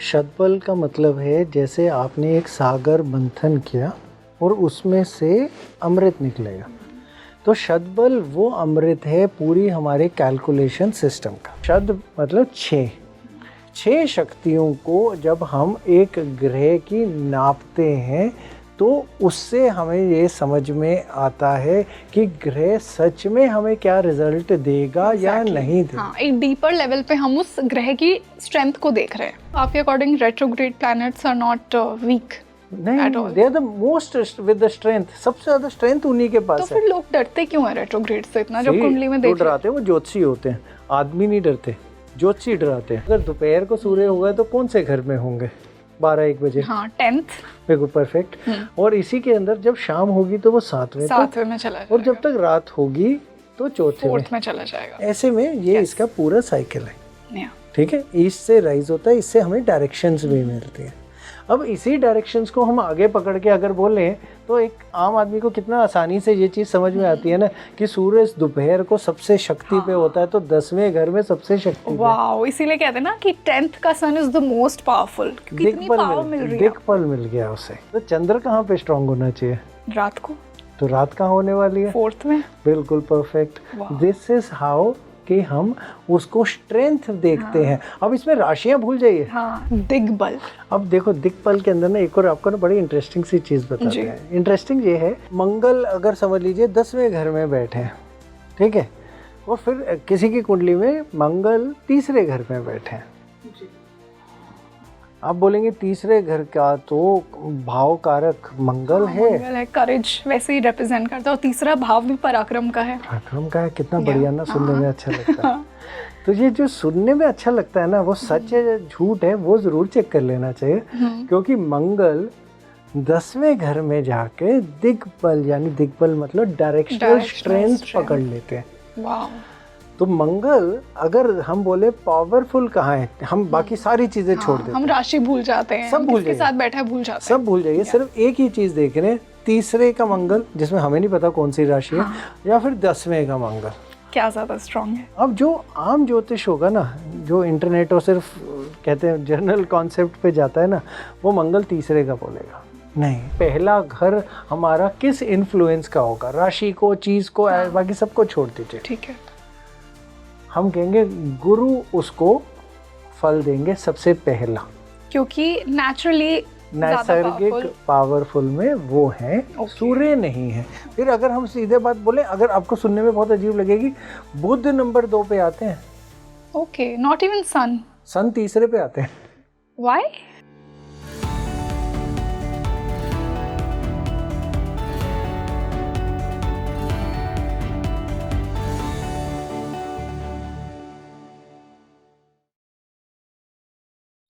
षटबल का मतलब है जैसे आपने एक सागर मंथन किया और उसमें से अमृत निकलेगा। तो षटबल वो अमृत है पूरी हमारे कैलकुलेशन सिस्टम का। षट मतलब 6 शक्तियों को जब हम एक ग्रह की नापते हैं तो उससे हमें ये समझ में आता है कि ग्रह सच में हमें क्या रिजल्ट देगा या नहीं देगा। हाँ, एक डीपर लेवल पे हम उस ग्रह की स्ट्रेंथ को देख रहे हैं। आपके according retrograde planets are not weak? नहीं, they are the most with the strength. सबसे ज्यादा स्ट्रेंथ उन्हीं के पास तो है। फिर लोग डरते क्यों है रेट्रोग्रेड से इतना? जब कुंडली में देखते डराते हैं वो ज्योतिषी होते हैं, आदमी नहीं डरते, ज्योतिषी डराते हैं। अगर दोपहर को सूर्य होगा तो कौन से घर में होंगे? 12-1 बजे। हाँ, 10th। बिल्कुल परफेक्ट। और इसी के अंदर जब शाम होगी तो वो 7वें में चला जाएगा, और जब तक रात होगी तो 4th में चला जाएगा। ऐसे में ये इसका पूरा साइकिल है। Yeah. ठीक है, ईस्ट से राइज होता है, इससे हमें डायरेक्शंस भी मिलती है। अब इसी डायरेक्शंस को हम आगे पकड़ के अगर बोलें तो एक आम आदमी को कितना आसानी से ये चीज़ समझ में आती है ना कि सूरज दोपहर को सबसे शक्ति पे होता है तो 10वें घर में सबसे शक्ति पे। वाओ, इसीलिए कहते हैं ना कि 10th का सन इज द मोस्ट पावरफुल। कितनी पावर मिल रही है, दिक्पल मिल गया उसे। तो चंद्र कहाँ पे स्ट्रांग होना चाहिए? रात को। तो रात कहाँ होने वाली है? 4th में। बिल्कुल परफेक्ट। दिस इज हाउ कि हम उसको स्ट्रेंथ देखते हैं। अब इसमें राशियां भूल जाइए। हाँ, दिग्बल। अब देखो दिक्पल के अंदर ना एक और आपको ना बड़ी इंटरेस्टिंग सी चीज बताते हैं। इंटरेस्टिंग ये है, मंगल अगर समझ लीजिए 10वें घर में बैठे हैं, ठीक है, और फिर किसी की कुंडली में मंगल 3रे घर में बैठे हैं। आप बोलेंगे 3रे घर का तो भाव कारक मंगल है। मंगल है, करेज वैसे ही रिप्रेजेंट करता है, और 3रा भाव भी पराक्रम का है। पराक्रम का है, कितना बढ़िया ना, सुनने में अच्छा लगता है। तो ये जो सुनने में अच्छा लगता है ना, वो सच है झूठ है वो जरूर चेक कर लेना चाहिए, क्योंकि मंगल 10वें घर में जाके दिग्बल, यानी दिग्बल मतलब डायरेक्शनल स्ट्रेंथ पकड़ लेते हैं। वाह। तो मंगल अगर हम बोले पावरफुल कहाँ है, हम बाकी सारी चीजें छोड़ देते हैं, हम राशि भूल जाते हैं, सब भूल जाइए, साथ बैठा भूल जाते हैं, सब भूल जाइए, सिर्फ एक ही चीज देख रहे हैं, 3रे का मंगल जिसमें हमें नहीं पता कौन सी राशि है, या फिर 10वें का मंगल क्या ज्यादा स्ट्रांग है। अब जो आम ज्योतिष होगा ना, जो इंटरनेट और सिर्फ कहते हैं जनरल कॉन्सेप्ट पे जाता है ना, वो मंगल 3रे का बोलेगा। नहीं, पहला घर हमारा किस इन्फ्लुएंस का होगा? राशि को, चीज को, बाकी सबको छोड़ दीजिए, ठीक है। हम कहेंगे गुरु उसको फल देंगे सबसे पहला, क्योंकि नैसर्गिक पावरफुल में वो है, सूर्य नहीं है। फिर अगर हम सीधे बात बोले, अगर आपको सुनने में बहुत अजीब लगेगी, बुध नंबर 2 पे आते हैं। ओके, नॉट इवन सन 3रे पे आते हैं। Why?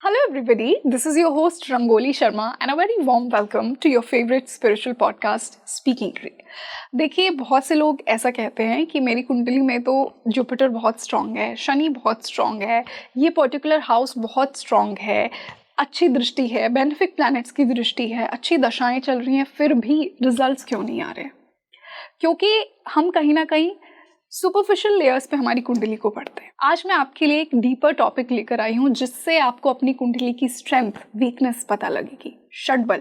Hello everybody, this is your host Rangoli Sharma and a very warm welcome to your favorite spiritual podcast Speaking Tree। देखिए, बहुत से लोग ऐसा कहते हैं कि मेरी कुंडली में तो जुपिटर बहुत स्ट्रांग है, शनि बहुत स्ट्रांग है, ये पर्टिकुलर हाउस बहुत स्ट्रांग है, अच्छी दृष्टि है, बेनिफिक प्लैनेट्स की दृष्टि है, अच्छी दशाएं चल रही हैं, फिर भी रिजल्ट्स क्यों नहीं आ रहे? क्योंकि हम कहीं ना कहीं सुपरफिशियल लेयर्स पे हमारी कुंडली को पढ़ते हैं। आज मैं आपके लिए एक डीपर टॉपिक लेकर आई हूँ जिससे आपको अपनी कुंडली की स्ट्रेंथ, वीकनेस पता लगेगी। षटबल।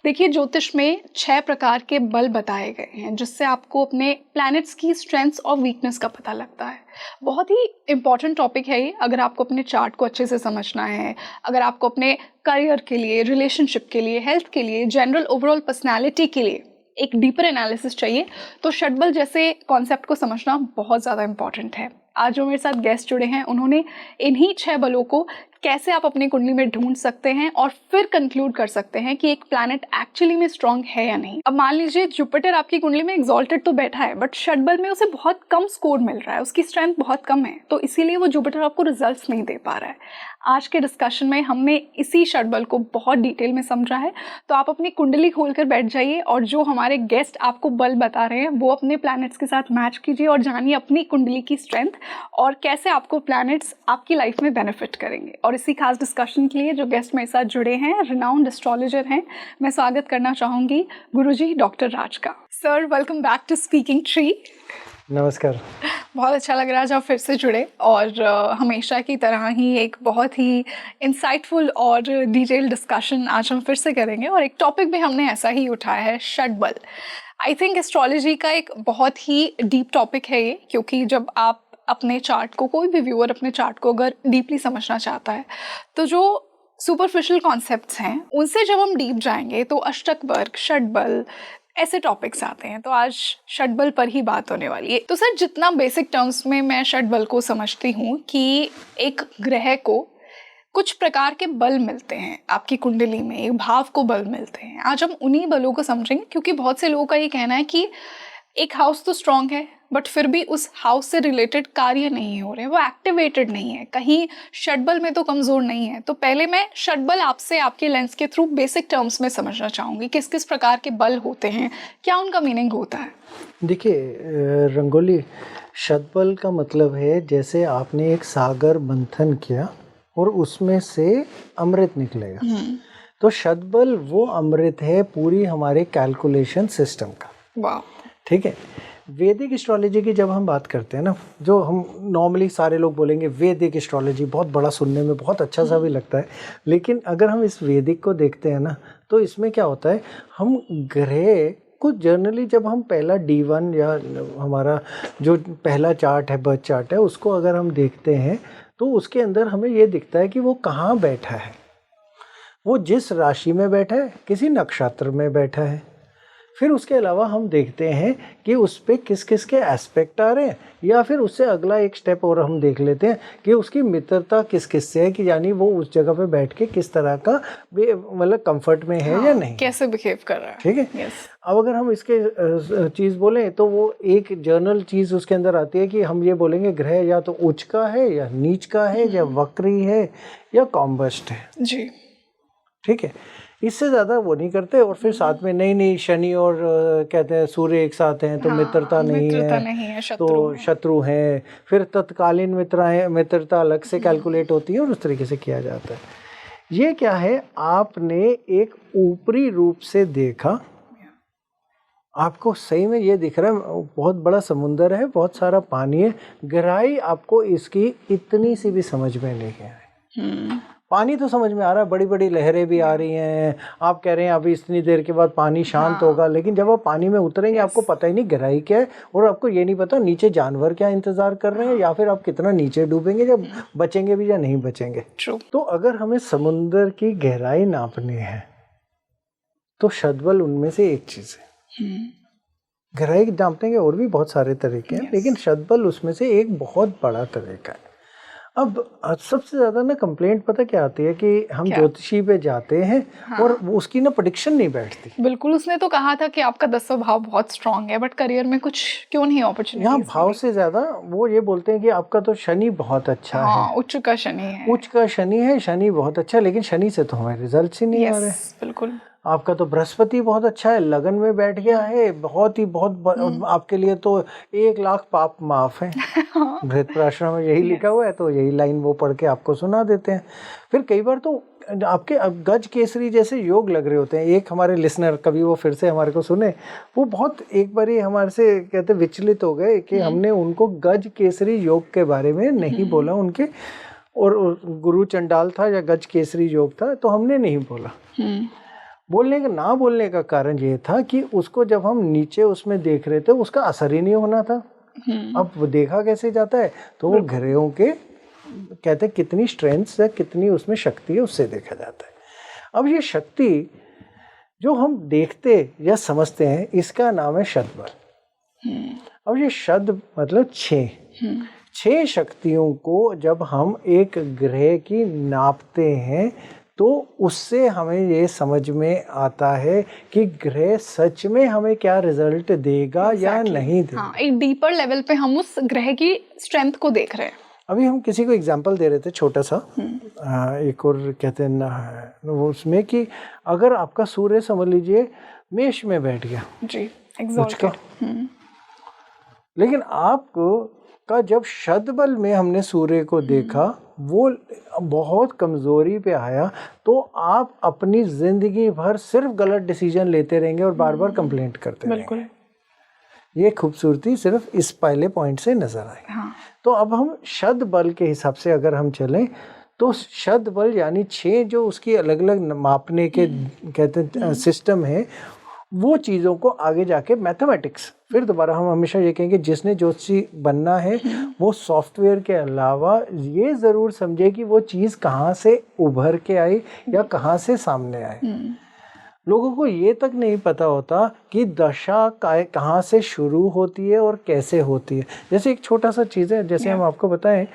देखिए, ज्योतिष में 6 प्रकार के बल बताए गए हैं जिससे आपको अपने प्लैनेट्स की स्ट्रेंथ्स और वीकनेस का पता लगता है। बहुत ही इंपॉर्टेंट टॉपिक है ये, अगर आपको अपने चार्ट को अच्छे से समझना है, अगर आपको अपने करियर के लिए, रिलेशनशिप के लिए, हेल्थ के लिए, जनरल ओवरऑल पर्सनैलिटी के लिए एक डीपर एनालिसिस चाहिए, तो षटबल जैसे कॉन्सेप्ट को समझना बहुत ज़्यादा इंपॉर्टेंट है। आज जो मेरे साथ गेस्ट जुड़े हैं, उन्होंने इन्हीं 6 बलों को कैसे आप अपनी कुंडली में ढूंढ सकते हैं और फिर कंक्लूड कर सकते हैं कि एक प्लैनेट एक्चुअली में स्ट्रांग है या नहीं। अब मान लीजिए जुपिटर आपकी कुंडली में एक्सॉल्टेड तो बैठा है, बट षटबल में उसे बहुत कम स्कोर मिल रहा है, उसकी स्ट्रेंथ बहुत कम है, तो इसीलिए वो जुपिटर आपको रिजल्ट्स नहीं दे पा रहा है। आज के डिस्कशन में हमने इसी षटबल को बहुत डिटेल में समझा है, तो आप अपनी कुंडली खोलकर बैठ जाइए और जो हमारे गेस्ट आपको बल बता रहे हैं वो अपने प्लैनेट्स के साथ मैच कीजिए और जानिए अपनी कुंडली की स्ट्रेंथ और कैसे आपको प्लैनेट्स आपकी लाइफ में बेनिफिट करेंगे। और इसी खास डिस्कशन के लिए जो गेस्ट मेरे साथ जुड़े हैं, रिनाउंड एस्ट्रोलॉजर हैं, मैं स्वागत करना चाहूँगी गुरुजी डॉक्टर राज का। Sir, welcome back to Speaking Tree. नमस्कार। बहुत अच्छा लग रहा है आज आप फिर से जुड़े और हमेशा की तरह ही एक बहुत ही इंसाइटफुल और डिटेल डिस्कशन आज हम फिर से करेंगे और एक टॉपिक भी हमने ऐसा ही उठाया है, षटबल। आई थिंक एस्ट्रोलॉजी का एक बहुत ही डीप टॉपिक है ये, क्योंकि जब आप अपने चार्ट को, कोई भी व्यूअर अपने चार्ट को अगर डीपली समझना चाहता है तो जो सुपरफिशियल कॉन्सेप्ट्स हैं उनसे जब हम डीप जाएंगे तो अष्टक वर्ग, षटबल, ऐसे टॉपिक्स आते हैं। तो आज षटबल पर ही बात होने वाली है। तो सर, जितना बेसिक टर्म्स में मैं षटबल को समझती हूँ कि एक ग्रह को कुछ प्रकार के बल मिलते हैं, आपकी कुंडली में एक भाव को बल मिलते हैं। आज हम उन्हीं बलों को समझेंगे, क्योंकि बहुत से लोगों का ये कहना है कि एक हाउस तो स्ट्रांग है बट फिर भी उस हाउस से रिलेटेड कार्य नहीं हो रहे, वो एक्टिवेटेड नहीं है, कहीं षटबल में तो कमज़ोर नहीं है। तो पहले मैं षटबल आपसे आपके लेंस के थ्रू बेसिक टर्म्स में समझना चाहूँगी, किस किस प्रकार के बल होते हैं, क्या उनका मीनिंग होता है। देखिए रंगोली, षटबल का मतलब है जैसे आपने एक सागर मंथन किया और उसमें से अमृत निकलेगा। तो षटबल वो अमृत है पूरी हमारे कैलकुलेशन सिस्टम का। वाह, ठीक है। वैदिक एस्ट्रोलॉजी की जब हम बात करते हैं ना, जो हम नॉर्मली सारे लोग बोलेंगे वैदिक एस्ट्रोलॉजी, बहुत बड़ा, सुनने में बहुत अच्छा सा भी लगता है, लेकिन अगर हम इस वैदिक को देखते हैं ना तो इसमें क्या होता है, हम ग्रह कुछ जनरली जब हम पहला D1 या हमारा जो पहला चार्ट है, बर्थ चार्ट है, उसको अगर हम देखते हैं तो उसके अंदर हमें ये दिखता है कि वो कहाँ बैठा है, वो जिस राशि में बैठा है, किसी नक्षत्र में बैठा है। फिर उसके अलावा हम देखते हैं कि उस पर किस किस के एस्पेक्ट आ रहे हैं, या फिर उससे अगला एक स्टेप और हम देख लेते हैं कि उसकी मित्रता किस किस से है, कि यानी वो उस जगह पे बैठ के किस तरह का मतलब कंफर्ट में है या नहीं, कैसे बिहेव कर रहा है। ठीक है। yes. अब अगर हम इसके चीज़ बोलें तो वो एक जर्नल चीज़ उसके अंदर आती है कि हम ये बोलेंगे ग्रह या तो उच्च का है या नीच का है या वक्री है या कॉम्बस्ट है जी, ठीक है। इससे ज़्यादा वो नहीं करते। और फिर साथ में नहीं शनि और कहते हैं सूर्य एक साथ हैं तो मित्रता नहीं है, तो शत्रु हैं। फिर तत्कालीन मित्रता अलग से कैलकुलेट होती है और उस तरीके से किया जाता है। ये क्या है, आपने एक ऊपरी रूप से देखा, आपको सही में ये दिख रहा है बहुत बड़ा समुंदर है, बहुत सारा पानी है, गहराई आपको इसकी इतनी सी भी समझ में नहीं है। पानी तो समझ में आ रहा है, बड़ी बड़ी लहरें भी आ रही हैं, आप कह रहे हैं अभी इतनी देर के बाद पानी शांत होगा, लेकिन जब आप पानी में उतरेंगे आपको पता ही नहीं गहराई क्या है, और आपको ये नहीं पता नीचे जानवर क्या इंतजार कर रहे हैं, या फिर आप कितना नीचे डूबेंगे, जब बचेंगे भी या नहीं बचेंगे। तो अगर हमें समुंदर की गहराई नापनी है तो षटबल उनमें से एक चीज है। गहराई नापने के और भी बहुत सारे तरीके हैं, लेकिन षटबल उसमें से एक बहुत बड़ा तरीका है। अब सबसे ज़्यादा ना कंप्लेंट पता क्या आती है कि हम ज्योतिषी पे जाते हैं और उसकी ना प्रेडिक्शन नहीं बैठती। बिल्कुल, उसने तो कहा था कि आपका 10वां भाव बहुत स्ट्रांग है, बट करियर में कुछ क्यों नहीं अपॉर्चुनिटी। यहाँ भाव से ज़्यादा वो ये बोलते हैं कि आपका तो शनि बहुत अच्छा है, उच्च का शनि है, उच्च का शनि है, शनि बहुत अच्छा है, लेकिन शनि से तो हमारे रिजल्ट ही नहीं आ रहे। बिल्कुल। आपका तो बृहस्पति बहुत अच्छा है, लगन में बैठ गया है, बहुत आपके लिए तो 1 लाख पाप माफ है। बृहस्पति में यही लिखा हुआ है, तो यही लाइन वो पढ़ के आपको सुना देते हैं। फिर कई बार तो आपके गज केसरी जैसे योग लग रहे होते हैं। एक हमारे लिसनर, कभी वो फिर से हमारे को सुने, वो बहुत एक बार ही हमारे से कहते विचलित हो गए कि हमने उनको गज केसरी योग के बारे में नहीं बोला उनके, और गुरु चंडाल था या गज केसरी योग था, तो हमने नहीं बोला। बोलने का ना बोलने का कारण ये था कि उसको जब हम नीचे उसमें देख रहे थे उसका असर ही नहीं होना था। अब वो देखा कैसे जाता है, तो वो ग्रहों के कहते हैं कितनी स्ट्रेंथ है, कितनी उसमें शक्ति है, उससे देखा जाता है। अब ये शक्ति जो हम देखते या समझते हैं, इसका नाम है षटबल। अब ये शब्द मतलब 6 शक्तियों को जब हम एक ग्रह की नापते हैं तो उससे हमें ये समझ में आता है कि ग्रह सच में हमें क्या रिजल्ट देगा या नहीं देगा। एक डीपर लेवल पे हम उस ग्रह की स्ट्रेंथ को देख रहे हैं। अभी हम किसी को एग्जांपल दे रहे थे छोटा सा, एक और कहते हैं ना उसमें कि अगर आपका सूर्य समझ लीजिए मेष में बैठ गया जी, एग्जॉल्टेड, लेकिन आपको का जब षटबल में हमने सूर्य को देखा वो बहुत कमजोरी पे आया, तो आप अपनी जिंदगी भर सिर्फ गलत डिसीजन लेते रहेंगे और बार बार कंप्लेंट करते रहेंगे। ये खूबसूरती सिर्फ इस पहले पॉइंट से नजर आएगी। हाँ। तो अब हम शब्द बल के हिसाब से अगर हम चलें तो शब्द बल यानी 6 जो उसकी अलग अलग मापने के कहते हैं सिस्टम है, वो चीज़ों को आगे जाके मैथमेटिक्स, फिर दोबारा हम हमेशा ये कहेंगे जिसने ज्योतिषी बनना है वो सॉफ्टवेयर के अलावा ये ज़रूर समझे कि वो चीज़ कहाँ से उभर के आई या कहाँ से सामने आई। लोगों को ये तक नहीं पता होता कि दशा कहाँ से शुरू होती है और कैसे होती है। जैसे एक छोटा सा चीज़ है, जैसे हम आपको बताएं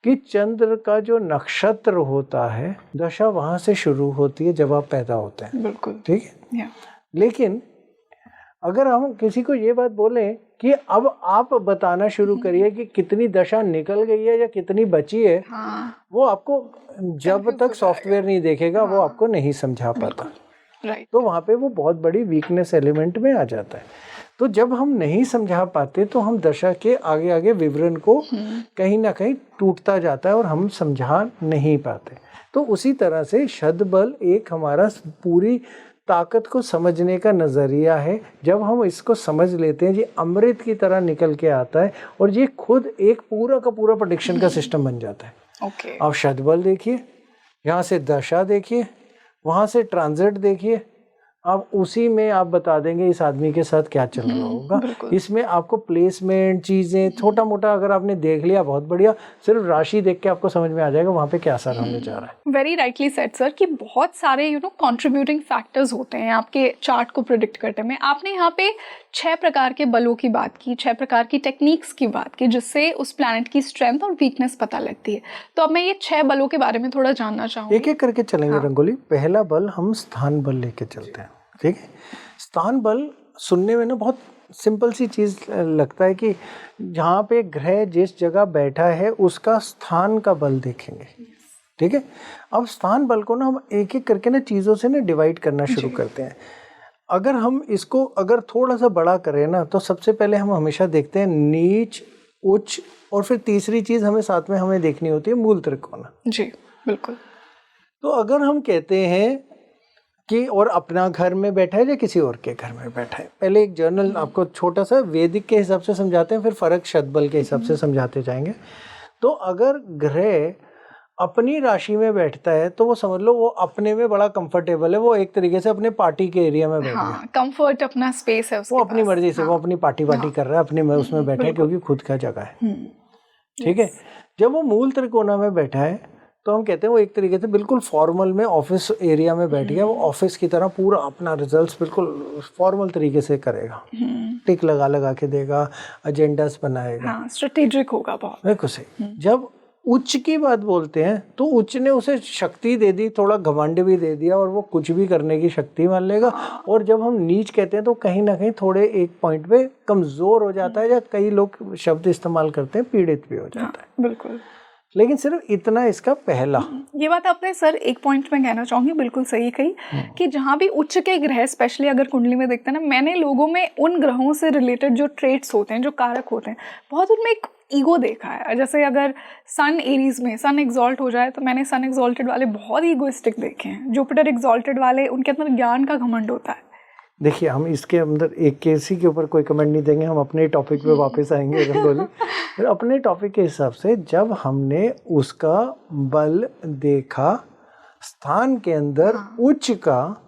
कि चंद्र का जो नक्षत्र होता है, दशा वहाँ से शुरू होती है जब आप पैदा होते हैं। बिल्कुल। ठीक है। लेकिन अगर हम किसी को ये बात बोलें कि अब आप बताना शुरू करिए कि कितनी दशा निकल गई है या कितनी बची है, वो आपको जब तक सॉफ्टवेयर नहीं देखेगा वो आपको नहीं समझा पाता। तो वहाँ पे वो बहुत बड़ी वीकनेस एलिमेंट में आ जाता है। तो जब हम नहीं समझा पाते तो हम दशा के आगे आगे विवरण को कहीं ना कहीं टूटता जाता है और हम समझा नहीं पाते। तो उसी तरह से शब्द बल एक हमारा पूरी ताकत को समझने का नज़रिया है। जब हम इसको समझ लेते हैं, ये अमृत की तरह निकल के आता है और ये खुद एक पूरा का पूरा प्रेडिक्शन का सिस्टम बन जाता है। आप शब्द बल देखिए, यहाँ से दशा देखिए, वहाँ से ट्रांजिट देखिए, आप उसी में आप बता देंगे इस आदमी के साथ क्या चल रहा होगा। इसमें आपको प्लेसमेंट चीज़ें छोटा मोटा अगर आपने देख लिया बहुत बढ़िया, सिर्फ राशि देख के आपको समझ में आ जाएगा वहाँ पे क्या असर होने जा रहा है। वेरी राइटली सेड सर कि बहुत सारे कंट्रीब्यूटिंग फैक्टर्स होते हैं आपके चार्ट को प्रिडिक्ट करने में। आपने यहाँ पे 6 प्रकार के बलों की बात की, 6 प्रकार की टेक्निक्स की बात की जिससे उस प्लैनेट की स्ट्रेंथ और वीकनेस पता लगती है। तो अब मैं ये 6 बलों के बारे में थोड़ा जानना चाहूँगी। एक एक करके चलेंगे रंगोली। पहला बल हम स्थान बल लेके चलते हैं। ठीक है। स्थान बल सुनने में ना बहुत सिंपल सी चीज़ लगता है कि जहाँ पे ग्रह जिस जगह बैठा है उसका स्थान का बल देखेंगे। ठीक है। अब स्थान बल को ना हम एक एक करके ना चीज़ों से ना डिवाइड करना शुरू करते हैं। अगर हम इसको अगर थोड़ा सा बड़ा करें ना तो सबसे पहले हम हमेशा देखते हैं नीच, उच्च, और फिर तीसरी चीज़ हमें साथ में हमें देखनी होती है मूल त्रिकोण। जी बिल्कुल। तो अगर हम कहते हैं कि और अपना घर में बैठा है या किसी और के घर में बैठा है, पहले एक जर्नल आपको छोटा सा वैदिक के हिसाब से समझाते हैं, फिर फर्क शब्द बल के हिसाब से समझाते जाएंगे। तो अगर ग्रह अपनी राशि में बैठता है तो वो समझ लो वो अपने में बड़ा कंफर्टेबल है, वो एक तरीके से अपने पार्टी के एरिया में बैठ गया। कंफर्ट, अपना स्पेस है उसके वो अपनी मर्जी से वो अपनी पार्टी कर रहा है, अपने में उसमें बैठा है क्योंकि खुद का जगह है। ठीक है। जब वो मूल त्रिकोणा में बैठा है तो हम कहते हैं वो एक तरीके से बिल्कुल फॉर्मल में ऑफिस एरिया में बैठ गया। वो ऑफिस की तरह पूरा अपना रिजल्ट्स बिल्कुल फॉर्मल तरीके से करेगा, टिक लगा के देगा, एजेंडास बनाएगा, स्ट्रेटेजिक होगा बहुत। बिल्कुल सही। जब उच्च की बात बोलते हैं तो उच्च ने उसे शक्ति दे दी, थोड़ा घमंड भी दे दिया और वो कुछ भी करने की शक्ति मान लेगा। और जब हम नीच कहते हैं तो कहीं ना कहीं थोड़े एक पॉइंट पे कमजोर हो जाता है, या कई लोग शब्द इस्तेमाल करते हैं पीड़ित भी हो जाता है। बिल्कुल। लेकिन सिर्फ इतना इसका पहला। ये बात आपने सर एक पॉइंट में कहना चाहूंगी, बिल्कुल सही कही कि जहाँ भी उच्च के ग्रह स्पेशली अगर कुंडली में देखते हैं ना, मैंने लोगों में उन ग्रहों से रिलेटेड जो ट्रेट्स होते हैं, जो कारक होते हैं, बहुत उनमें एक ईगो देखा है। जैसे अगर सन एरीज में सन एग्जॉल्ट हो जाए तो मैंने सन एग्जॉल्टेड वाले बहुत ईगोइस्टिक देखे हैं। जुपिटर एग्जॉल्टेड वाले, उनके अंदर ज्ञान का घमंड होता है। देखिए हम इसके अंदर एक केसी के ऊपर कोई कमेंट नहीं देंगे, हम अपने टॉपिक पे वापस आएंगे रंगोली। फिर अपने टॉपिक के हिसाब से जब हमने उसका बल देखा स्थान के अंदर उच्च का,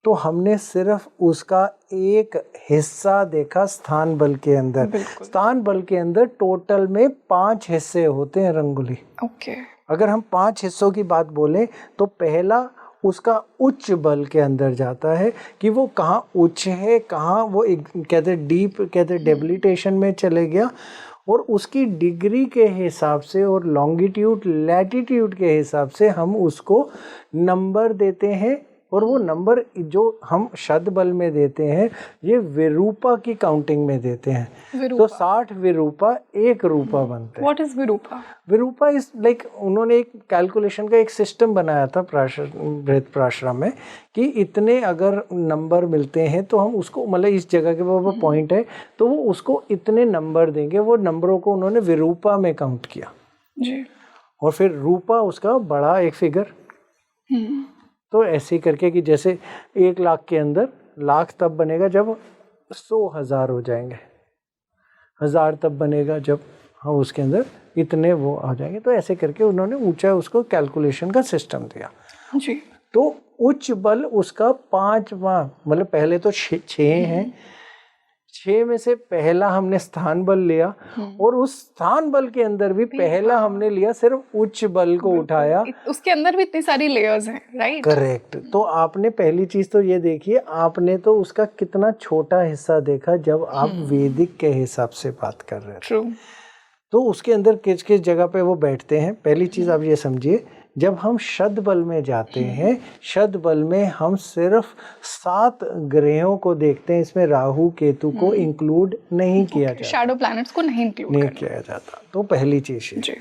तो हमने सिर्फ उसका एक हिस्सा देखा स्थान बल के अंदर। स्थान बल के अंदर टोटल में 5 हिस्से होते हैं रंगोली। अगर हम 5 हिस्सों की बात बोलें तो पहला उसका उच्च बल के अंदर जाता है कि वो कहाँ उच्च है, कहाँ वो एक कहते डीप कहते डेबिलिटेशन में चले गया, और उसकी डिग्री के हिसाब से और लॉन्गिट्यूड लैटिट्यूड के हिसाब से हम उसको नंबर देते हैं। और वो नंबर जो हम शब्द बल में देते हैं ये विरूपा की काउंटिंग में देते हैं। तो 60 विरूपा 1 रूपा बनते हैं। What is Virupa? Virupa is like उन्होंने एक कैलकुलेशन का एक सिस्टम बनाया था बृहत पराशरम में कि इतने अगर नंबर मिलते हैं तो हम उसको मतलब इस जगह के ऊपर पॉइंट है तो वो उसको इतने नंबर देंगे। वो नंबरों को उन्होंने विरूपा में काउंट किया जी। और फिर रूपा उसका बड़ा एक फिगर। तो ऐसे ही करके कि जैसे 1 लाख के अंदर लाख तब बनेगा जब 100,000 हो जाएंगे। 1000 तब बनेगा जब हम उसके अंदर इतने वो आ जाएंगे। तो ऐसे करके उन्होंने ऊंचा उसको कैलकुलेशन का सिस्टम दिया जी। तो उच्च बल उसका 5वां, मतलब पहले तो 6 हैं, 6 में से पहला हमने स्थान बल लिया और उस स्थान बल के अंदर भी पहला हमने लिया सिर्फ उच्च बल को उठाया। उसके अंदर भी इतनी सारी लेयर्स हैं, राइट? करेक्ट। तो आपने पहली चीज तो ये देखिए, आपने तो उसका कितना छोटा हिस्सा देखा जब आप वैदिक के हिसाब से बात कर रहे थे। ट्रू। तो उसके अंदर किस किस जगह पे वो बैठते हैं। पहली चीज आप ये समझिए, जब हम शद बल में जाते हैं, शद बल में हम सिर्फ 7 ग्रहों को देखते हैं, इसमें राहु केतु को इंक्लूड नहीं किया जाता, शैडो प्लैनेट्स को नहीं इंक्लूड किया जाता। तो पहली चीज है जी।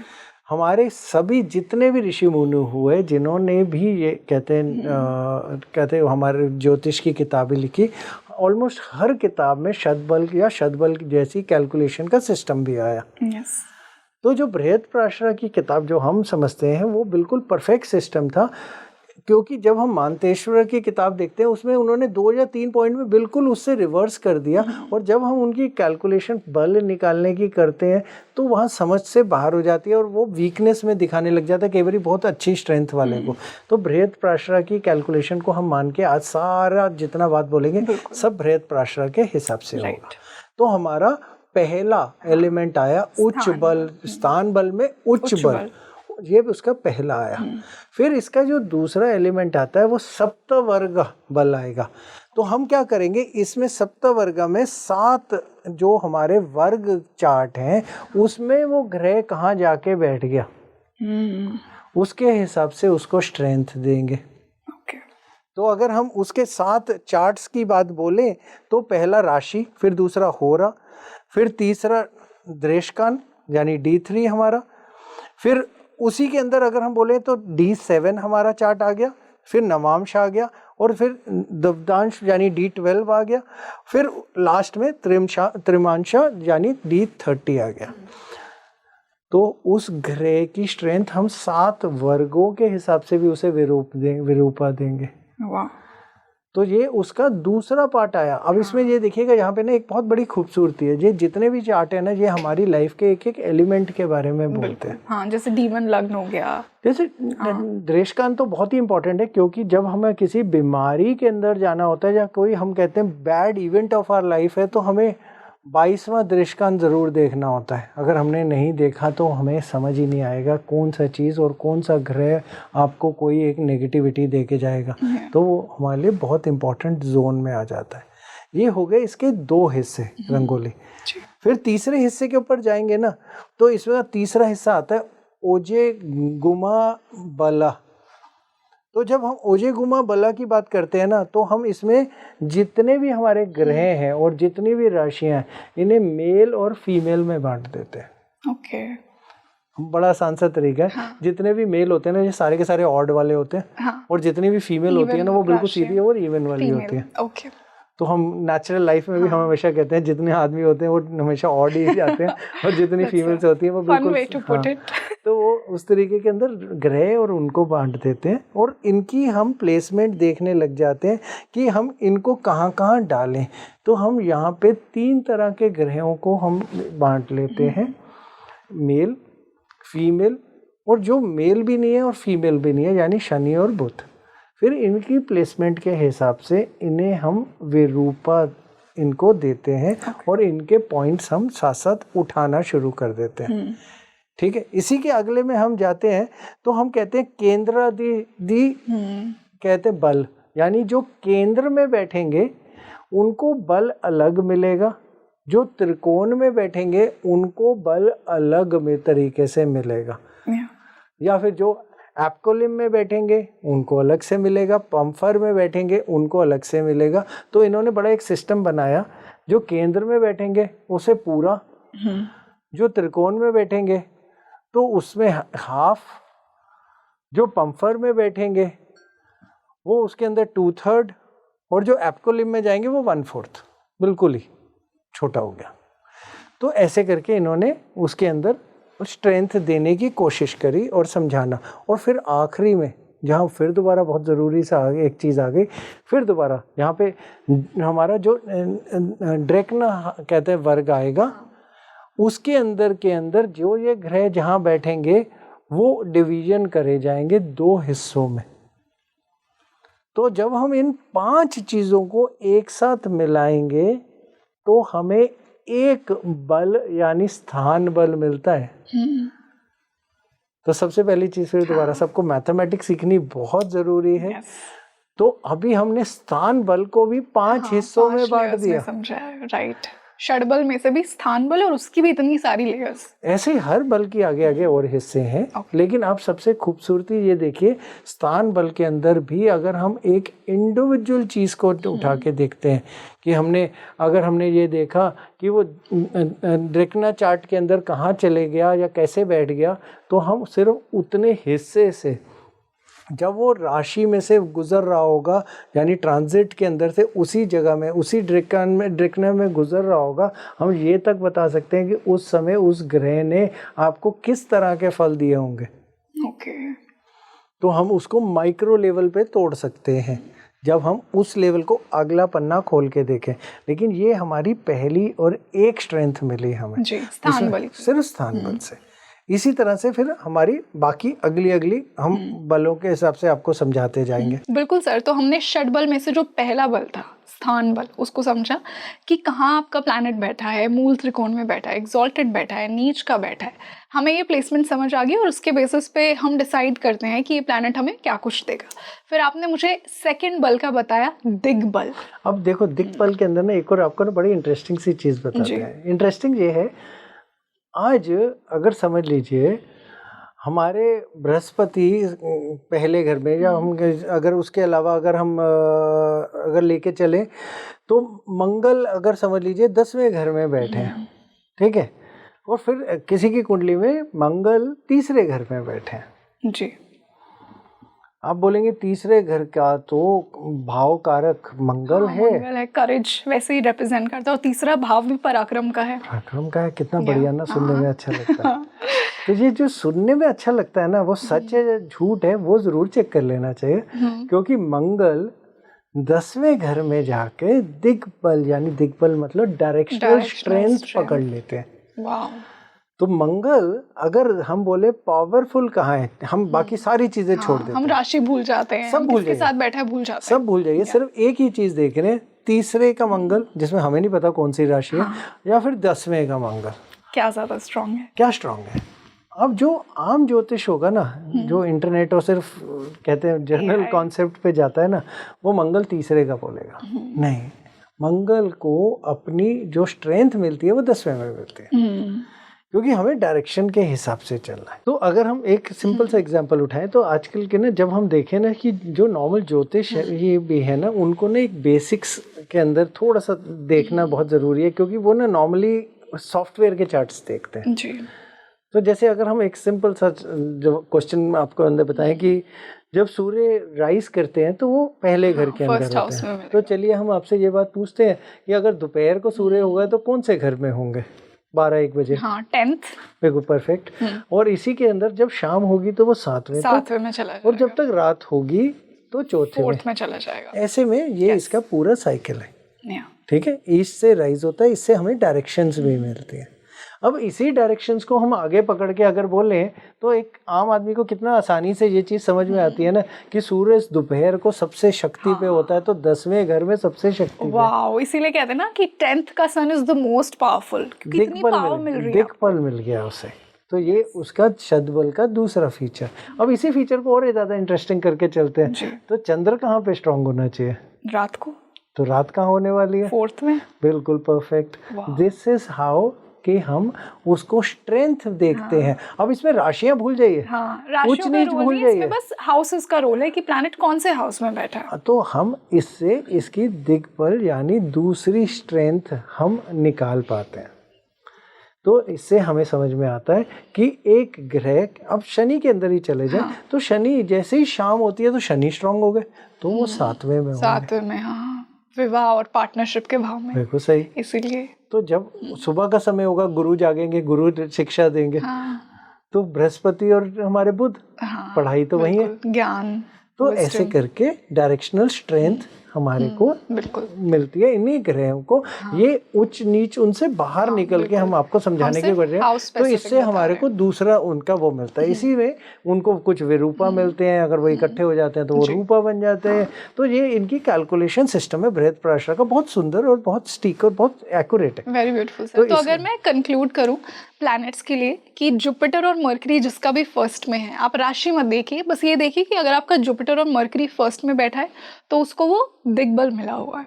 हमारे सभी जितने भी ऋषि मुनि हुए जिन्होंने भी ये कहते हैं हमारे ज्योतिष की किताबें लिखी, ऑलमोस्ट हर किताब में शतबल या शतबल जैसी कैलकुलेशन का सिस्टम भी आया। यस। तो जो बृहत्पराशर की किताब जो हम समझते हैं वो बिल्कुल परफेक्ट सिस्टम था, क्योंकि जब हम मानतेश्वर की किताब देखते हैं उसमें उन्होंने 2 या 3 पॉइंट में बिल्कुल उससे रिवर्स कर दिया। और जब हम उनकी कैलकुलेशन बल निकालने की करते हैं तो वहाँ समझ से बाहर हो जाती है और वो वीकनेस में दिखाने लग जाता है कई बार बहुत अच्छी स्ट्रेंथ वाले को। तो बृहत्पराशर की कैलकुलेशन को हम मान के आज सारा जितना बात बोलेंगे सब बृहत्पराशर के हिसाब से होगा। तो हमारा पहला एलिमेंट आया उच्च बल, स्थान बल में उच्च बल, ये उसका पहला आया। फिर इसका जो दूसरा एलिमेंट आता है वो सप्तवर्ग बल आएगा। तो हम क्या करेंगे, इसमें सप्तवर्ग में 7 जो हमारे वर्ग चार्ट हैं उसमें वो ग्रह कहाँ जाके बैठ गया उसके हिसाब से उसको स्ट्रेंथ देंगे। तो अगर हम उसके 7 चार्ट्स की बात बोलें तो पहला राशि, फिर दूसरा होरा, फिर तीसरा दृष्कान यानी D3 हमारा, फिर उसी के अंदर अगर हम बोले तो D7 हमारा चार्ट आ गया, फिर नवांश आ गया और फिर दब्दांश यानी D12 आ गया, फिर लास्ट में त्रिमांशा यानी D30 आ गया। तो उस ग्रह की स्ट्रेंथ हम 7 वर्गों के हिसाब से भी उसे विरूपा देंगे। वाह। तो ये उसका दूसरा पार्ट आया। अब इसमें ये देखिएगा यहाँ पे ना एक बहुत बड़ी खूबसूरती है, ये जितने भी चार्ट है ना ये हमारी लाइफ के एक एक एलिमेंट के बारे में बोलते हैं। हाँ, जैसे D1 लग्न हो गया, जैसे दृष्कान तो बहुत ही इंपॉर्टेंट है, क्योंकि जब हमें किसी बीमारी के अंदर जाना होता है या कोई हम कहते हैं bad event of our life है तो हमें 22वां दृष्कान ज़रूर देखना होता है। अगर हमने नहीं देखा तो हमें समझ ही नहीं आएगा कौन सा चीज़ और कौन सा ग्रह आपको कोई एक नेगेटिविटी दे के जाएगा। तो वो हमारे लिए बहुत इंपॉर्टेंट जोन में आ जाता है। ये हो गए इसके 2 हिस्से रंगोली। फिर तीसरे हिस्से के ऊपर जाएंगे ना तो इसमें तीसरा हिस्सा आता है ओजे गुमा बला। तो जब हम ओजे गुमा बला की बात करते हैं ना तो हम इसमें जितने भी हमारे ग्रह हैं और जितनी भी राशियां हैं इन्हें मेल और फीमेल में बांट देते हैं। ओके। बड़ा आसान सा तरीका है। हाँ। जितने भी मेल होते हैं ना ये सारे के सारे ऑड वाले होते हैं। हाँ। और जितनी भी फीमेल होती है ना वो बिल्कुल सीधी और इवन वाली होती है। ओके। तो हम नेचुरल लाइफ में भी हम हमेशा कहते हैं जितने आदमी होते हैं वो हमेशा ऑड ही जाते हैं और जितनी फीमेल्स होती हैं वो बिल्कुल। तो वो उस तरीके के अंदर ग्रह और उनको बांट देते हैं और इनकी हम प्लेसमेंट देखने लग जाते हैं कि हम इनको कहाँ कहाँ डालें। तो हम यहाँ पे 3 तरह के ग्रहों को हम बांट लेते हैं, मेल, फीमेल और जो मेल भी नहीं है और फीमेल भी नहीं है यानी शनि और बुध। फिर इनकी प्लेसमेंट के हिसाब से इन्हें हम विरूपा इनको देते हैं और इनके पॉइंट्स हम साथ साथ उठाना शुरू कर देते हैं। ठीक है। इसी के अगले में हम जाते हैं तो हम कहते हैं केंद्रादि कहते हैं बल, यानी जो केंद्र में बैठेंगे उनको बल अलग मिलेगा, जो त्रिकोण में बैठेंगे उनको बल अलग में तरीके से मिलेगा। या फिर जो एप्कोलिम में बैठेंगे उनको अलग से मिलेगा, पंफर में बैठेंगे उनको अलग से मिलेगा। तो इन्होंने बड़ा एक सिस्टम बनाया, जो केंद्र में बैठेंगे उसे पूरा, जो त्रिकोण में बैठेंगे तो उसमें हाफ, जो पंफर में बैठेंगे वो उसके अंदर 2/3 और जो एप्कोलिम में जाएंगे वो 1/4, बिल्कुल ही छोटा हो गया। तो ऐसे करके इन्होंने उसके अंदर स्ट्रेंथ देने की कोशिश करी और समझाना। और फिर आखिरी में जहाँ फिर दोबारा बहुत ज़रूरी सा आगे एक चीज़ आ गई, फिर दोबारा यहाँ पे हमारा जो ड्रेकना कहते हैं वर्ग आएगा, उसके अंदर के अंदर जो ये ग्रह जहाँ बैठेंगे वो डिवीजन करे जाएंगे 2 हिस्सों में। तो जब हम इन 5 चीज़ों को एक साथ मिलाएंगे तो हमें एक बल यानी स्थान बल मिलता है। तो सबसे पहली चीज़ फिर दोबारा सबको मैथमेटिक्स सीखनी बहुत ज़रूरी है। तो अभी हमने स्थान बल को भी 5 हिस्सों में बांट दिया। समझा, राइट। षडबल में से भी स्थान बल और उसकी भी इतनी सारी लेयर्स। ऐसे हर बल की आगे आगे और हिस्से हैं। लेकिन आप सबसे खूबसूरती ये देखिए, स्थान बल के अंदर भी अगर हम एक इंडिविजुअल चीज़ को उठा के देखते हैं कि अगर हमने ये देखा कि वो ड्रेकना चार्ट के अंदर कहाँ चले गया या कैसे बैठ गया, तो हम सिर्फ उतने हिस्से से जब वो राशि में से गुजर रहा होगा, यानी ट्रांजिट के अंदर से उसी जगह में उसी ड्रेकना में गुजर रहा होगा, हम ये तक बता सकते हैं कि उस समय उस ग्रह ने आपको किस तरह के फल दिए होंगे। ओके। तो हम उसको माइक्रो लेवल पे तोड़ सकते हैं जब हम उस लेवल को अगला पन्ना खोल के देखें। लेकिन ये हमारी पहली और एक स्ट्रेंथ मिली हमें जी, स्थान बल, सिर्फ स्थान बल से। इसी तरह से फिर हमारी बाकी अगली हम बलों के हिसाब से आपको समझाते जाएंगे। बिल्कुल सर। तो हमने षडबल में से जो पहला बल था स्थान बल, उसको समझा कि कहाँ आपका प्लैनेट बैठा है, मूल त्रिकोण में बैठा है, एग्जॉल्टेड बैठा है, नीच का बैठा है। हमें ये प्लेसमेंट समझ आ गई और उसके बेसिस पे हम डिसाइड करते हैं कि ये प्लैनेट हमें क्या कुछ देगा। फिर आपने मुझे सेकंड बल का बताया, दिग्बल। अब देखो दिग्बल के अंदर ना एक और आपको ना बड़ी इंटरेस्टिंग सी चीज़ बताते हैं। इंटरेस्टिंग ये है, आज अगर समझ लीजिए हमारे बृहस्पति पहले घर में, या हम अगर उसके अलावा अगर हम अगर लेके चलें तो मंगल अगर समझ लीजिए 10वें घर में बैठे हैं, ठीक है, और फिर किसी की कुंडली में मंगल तीसरे घर में बैठे हैं जी। आप बोलेंगे तीसरे घर का तो भाव कारक मंगल है, करेज वैसे ही रिप्रेजेंट करता है, और तीसरा भाव भी पराक्रम का है। पराक्रम का है, कितना बढ़िया ना, सुनने में अच्छा लगता है। तो ये जो सुनने में अच्छा लगता है ना, वो सच है झूठ है वो जरूर चेक कर लेना चाहिए, क्योंकि मंगल 10वें घर में जाके दिग्बल, यानी दिग्बल मतलब डायरेक्शनल स्ट्रेंथ पकड़ लेते हैं। वाह। तो मंगल अगर हम बोले पावरफुल कहाँ है, हम बाकी सारी चीजें छोड़ देते हैं, हम राशि भूल जाते हैं, सब भूल जाइए, साथ बैठा है भूल जाते हैं, सब भूल जाइए, सिर्फ एक ही चीज देख रहे हैं, तीसरे का मंगल जिसमें हमें नहीं पता कौन सी राशि है, या फिर 10वें का मंगल क्या ज्यादा स्ट्रांग है, क्या स्ट्रांग है। अब जो आम ज्योतिष होगा ना, जो इंटरनेट और सिर्फ कहते हैं जनरल कॉन्सेप्ट पे जाता है ना, वो मंगल तीसरे का बोलेगा। नहीं, मंगल को अपनी जो स्ट्रेंथ मिलती है वो 10वें में मिलती है, क्योंकि हमें डायरेक्शन के हिसाब से चलना है। तो अगर हम एक सिंपल सा एग्जांपल उठाएं तो आजकल के ना, जब हम देखें ना कि जो नॉर्मल ज्योतिष ये भी है ना, उनको ना एक बेसिक्स के अंदर थोड़ा सा देखना बहुत ज़रूरी है, क्योंकि वो ना नॉर्मली सॉफ्टवेयर के चार्ट्स देखते हैं जी। तो जैसे अगर हम एक सिंपल सा जो क्वेश्चन आपको अंदर बताएं कि जब सूर्य राइज करते हैं तो वो पहले घर के अंदर होते हैं, तो चलिए हम आपसे ये बात पूछते हैं कि अगर दोपहर को सूर्य होगा तो कौन से घर में होंगे? 12-1 बजे। हाँ, 10th। बिल्कुल परफेक्ट। और इसी के अंदर जब शाम होगी तो वो 7वें में चला जाएगा, और जब तक रात होगी तो 4th में चला जाएगा। ऐसे में ये इसका पूरा साइकिल है, ठीक है। ईस्ट से राइज होता है, इससे हमें डायरेक्शंस भी मिलती है। अब इसी डायरेक्शंस को हम आगे पकड़ के अगर बोलें तो एक आम आदमी को कितना आसानी से ये चीज़ समझ में आती है ना कि सूर्य दोपहर को सबसे शक्ति पे होता है, तो 10वें घर में सबसे शक्ति पे। वाओ, इसीलिए कहते हैं ना कि 10th का सन इज द मोस्ट पावरफुल, कितनी पावर मिल रही है, दिक्पल मिल गया उसे। तो ये उसका शतबल का दूसरा फीचर। अब इसी फीचर को और ज़्यादा इंटरेस्टिंग करके चलते हैं, तो चंद्र कहाँ पे स्ट्रांग होना चाहिए? रात को। तो रात कहाँ होने वाली है? 4th में। बिल्कुल परफेक्ट। दिस इज हाउ कि हम उसको स्ट्रेंथ देखते हैं। अब इसमें राशियां भूल जाइए, उच्च नीच भूल जाइए, बस हाउसेस का रोल है कि प्लैनेट कौन से हाउस में बैठा है। तो हम इससे इसकी दिग्बल यानी दूसरी स्ट्रेंथ हम निकाल पाते हैं। तो इससे हमें समझ में आता है कि एक ग्रह, अब शनि के अंदर ही चले जाए तो शनि जैसे ही शाम होती है तो शनि स्ट्रांग हो गए, तो वो 7वें में, 7वें में, हाँ, विवाह और पार्टनरशिप के भाव में। बिल्कुल सही। इसीलिए तो जब सुबह का समय होगा गुरु जागेंगे, गुरु शिक्षा देंगे, तो बृहस्पति और हमारे बुध, हाँ, पढ़ाई तो वही है, ज्ञान। तो ऐसे करके डायरेक्शनल स्ट्रेंथ हमारे को बिल्कुल मिलती है इन्हीं ग्रहों को। ये उच्च नीच उनसे बाहर निकल के हम आपको समझाने की वजह है, तो इससे हमारे को दूसरा उनका वो मिलता है। इसी में उनको कुछ विरूपा मिलते हैं, अगर वो इकट्ठे हो जाते हैं तो वो रूपा बन जाते हैं। तो ये इनकी कैलकुलेशन सिस्टम है बृहस्पति का, बहुत सुंदर और बहुत स्टीक और बहुत एक्यूरेट है। Very beautiful sir. तो अगर मैं कंक्लूड करूं प्लैनेट्स के लिए कि जुपिटर और मरकरी जिसका भी फर्स्ट में है, आप राशि मत देखिए, बस ये देखिए कि अगर आपका जुपिटर और मरकरी फर्स्ट में बैठा है तो उसको वो दिग्बल मिला हुआ है।